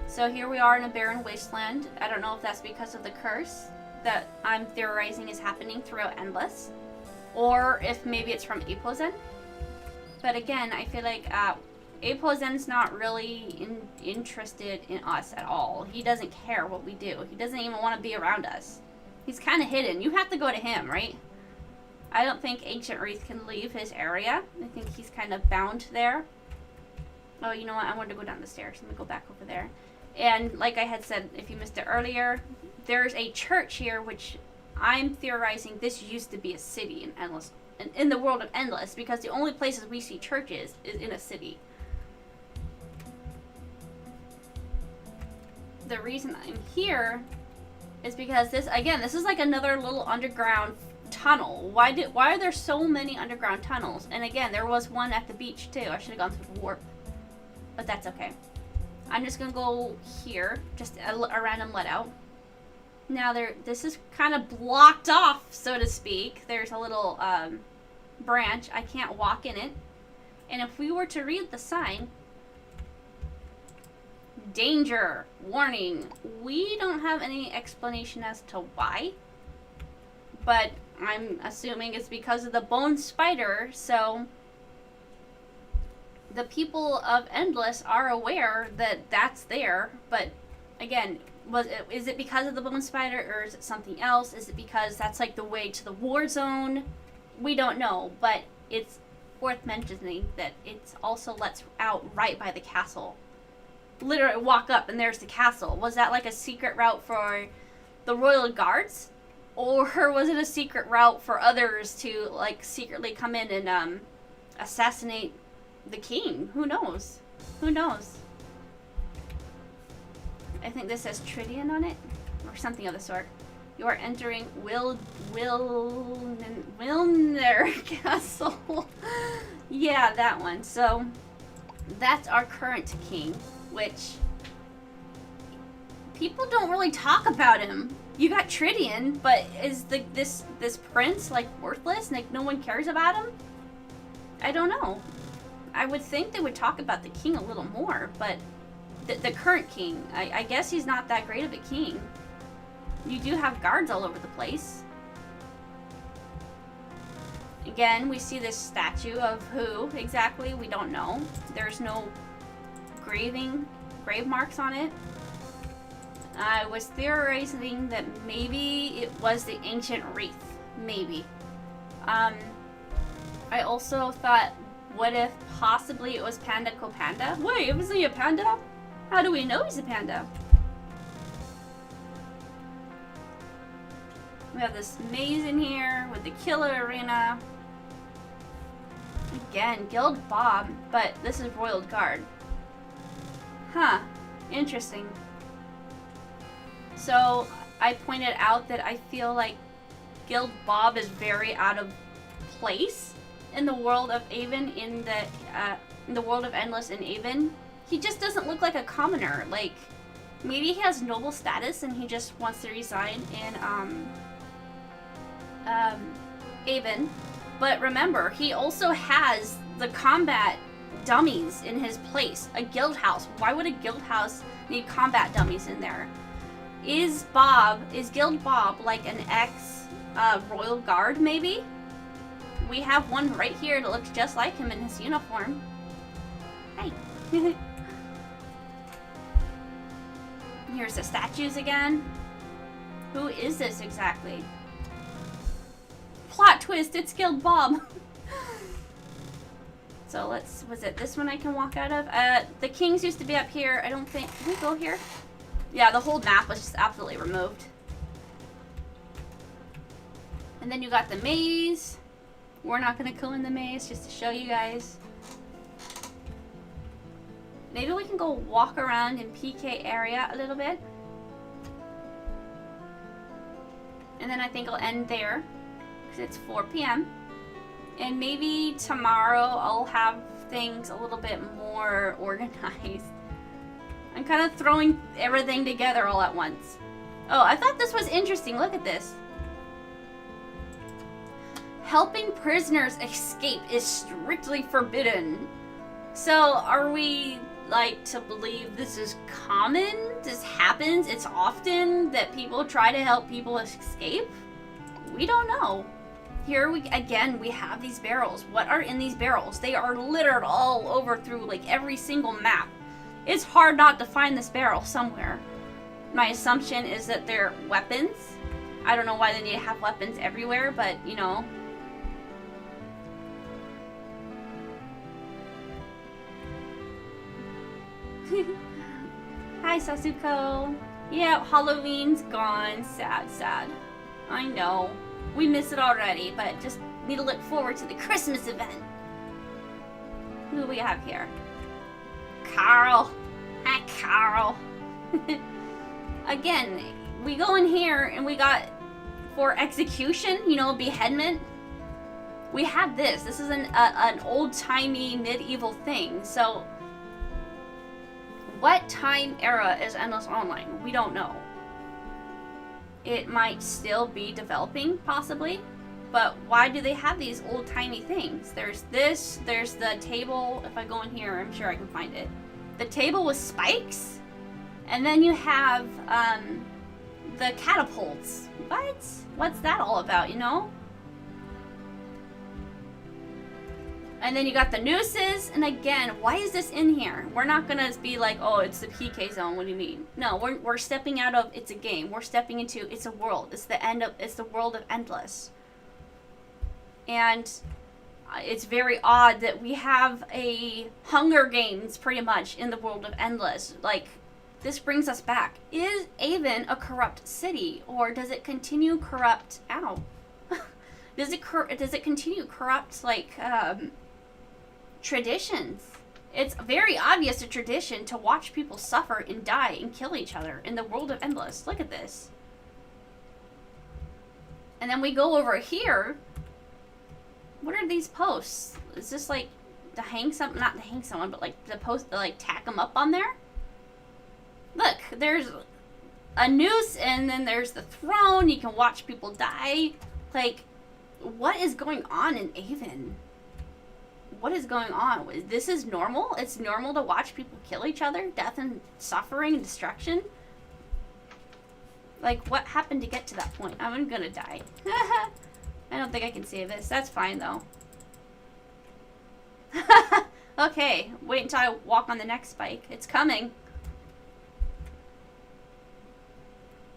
So here we are in a barren wasteland. I don't know if that's because of the curse that I'm theorizing is happening throughout Endless, or if maybe it's from Apozen. But again, I feel like Apozen's not really interested in us at all. He doesn't care what we do. He doesn't even want to be around us. He's kind of hidden. You have to go to him, right? I don't think Ancient Wreath can leave his area. I think he's kind of bound there. Oh, you know what? I wanted to go down the stairs. Let me go back over there. And like I had said, if you missed it earlier, there's a church here, which I'm theorizing this used to be a city in Endless, in the world of Endless, because the only places we see churches is in a city. The reason I'm here is because this is like another little underground tunnel. Why are there so many underground tunnels? And again, there was one at the beach too. I should have gone through the warp, but that's okay. I'm just gonna go here, just a random let out. Now this is kind of blocked off, so to speak. There's a little branch. I can't walk in it. And if we were to read the sign, danger, warning, we don't have any explanation as to why. But I'm assuming it's because of the bone spider, so the people of Endless are aware that that's there. But again, is it because of the bone spider, or is it something else? Is it because that's like the way to the war zone? We don't know, but it's worth mentioning that it's also lets out right by the castle. Literally walk up and there's the castle. Was that like a secret route for the royal guards? Or was it a secret route for others to like secretly come in and assassinate the king? Who knows? Who knows? I think this says Tridian on it, or something of the sort. You are entering Wilner Castle. Yeah, that one. So that's our current king, which people don't really talk about him. You got Tridian, but is this prince like worthless? Like no one cares about him? I don't know. I would think they would talk about the king a little more, but the current king, I guess he's not that great of a king. You do have guards all over the place. Again, we see this statue of who exactly, we don't know. There's no grave marks on it. I was theorizing that maybe it was the Ancient Wreath. Maybe. I also thought, what if possibly it was Panda Copanda? Wait, was he a panda? How do we know he's a panda? We have this maze in here with the killer arena. Again, Guild Bob, but this is Royal Guard. Huh, interesting. So, I pointed out that I feel like Guild Bob is very out of place in the world of Avon, in the world of Endless in Avon. He just doesn't look like a commoner. Like, maybe he has noble status and he just wants to reside in, Avon. But remember, he also has the combat dummies in his place. A guild house. Why would a guild house need combat dummies in there? Is Guild Bob like an ex Royal Guard, maybe? We have one right here that looks just like him in his uniform. Hey. Here's the statues again. Who is this exactly? Plot twist, it's Guild Bob. So was it this one I can walk out of? The kings used to be up here. I don't think, can we go here? Yeah, the whole map was just absolutely removed. And then you got the maze. We're not gonna go in the maze just to show you guys. Maybe we can go walk around in PK area a little bit. And then I think I'll end there, because it's 4 p.m. And maybe tomorrow I'll have things a little bit more organized. I'm kind of throwing everything together all at once. Oh, I thought this was interesting. Look at this. Helping prisoners escape is strictly forbidden. So, are we, like, to believe this is common? This happens? It's often that people try to help people escape? We don't know. Here, we have these barrels. What are in these barrels? They are littered all over through, like, every single map. It's hard not to find this barrel somewhere. My assumption is that they're weapons. I don't know why they need to have weapons everywhere, but, you know. Hi, Sasuko. Yeah, Halloween's gone. Sad, sad. I know. We miss it already, but just need to look forward to the Christmas event. Who do we have here? Carl. Hi, Carl. Again, we go in here and we got, for execution, you know, beheadment. We have this. This is an old-timey medieval thing. So, what time era is Endless Online? We don't know. It might still be developing, possibly. But why do they have these old-timey things? There's this, there's the table. If I go in here, I'm sure I can find it. The table with spikes. And then you have the catapults. What? What's that all about, you know? And then you got the nooses, and again, why is this in here? We're not gonna be like, oh, it's the PK zone, what do you mean? No, we're stepping out of, it's a game. We're stepping into, it's a world. It's the world of Endless. And it's very odd that we have a Hunger Games, pretty much, in the world of Endless. Like, this brings us back. Is Avon a corrupt city, or does it continue corrupt, ow. does it continue corrupt, like, traditions? It's very obvious a tradition to watch people suffer and die and kill each other in the world of Endless. Look at this. And then we go over here. What are these posts? Is this like to hang something? Not to hang someone, but like the post to like tack them up on there? Look, there's a noose and then there's the throne. You can watch people die. Like, what is going on in Avon? What is going on? This is normal? It's normal to watch people kill each other? Death and suffering and destruction? Like, what happened to get to that point? I'm gonna die. I don't think I can save this. That's fine, though. Okay, wait until I walk on the next spike. It's coming.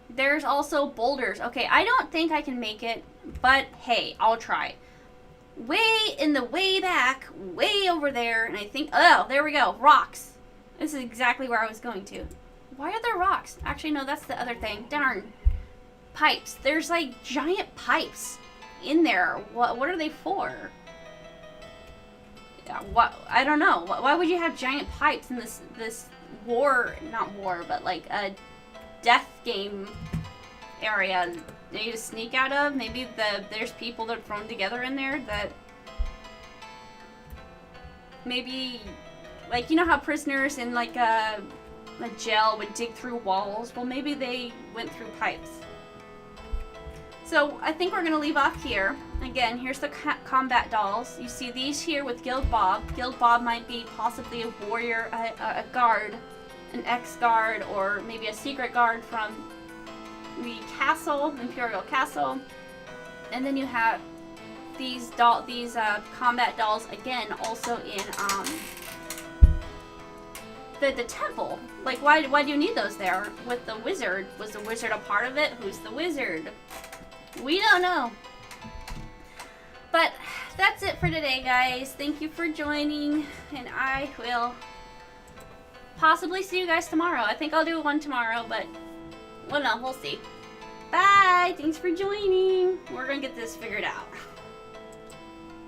There's also boulders. Okay, I don't think I can make it, but hey, I'll try. Way in the way back, way over there, and I think, oh, there we go, rocks. This is exactly where I was going to. Why are there rocks? Actually, no, that's the other thing. Darn. Pipes. There's like giant pipes in there. What are they for? Yeah, what? I don't know. Why would you have giant pipes in this war, not war, but like a death game area that you just sneak out of? Maybe there's people that are thrown together in there that maybe, like, you know how prisoners in like a jail would dig through walls? Well, maybe they went through pipes. So I think we're gonna leave off here. Again, here's the combat dolls. You see these here with Guild Bob. Guild Bob might be possibly a warrior, a guard, an ex-guard, or maybe a secret guard from the castle, Imperial Castle. And then you have these combat dolls again also in the temple. Like, why do you need those there with the wizard? Was the wizard a part of it? Who's the wizard? We don't know. But that's it for today, guys. Thank you for joining, and I will possibly see you guys tomorrow. I think I'll do one tomorrow, but well, no, we'll see. Bye. Thanks for joining. We're gonna get this figured out.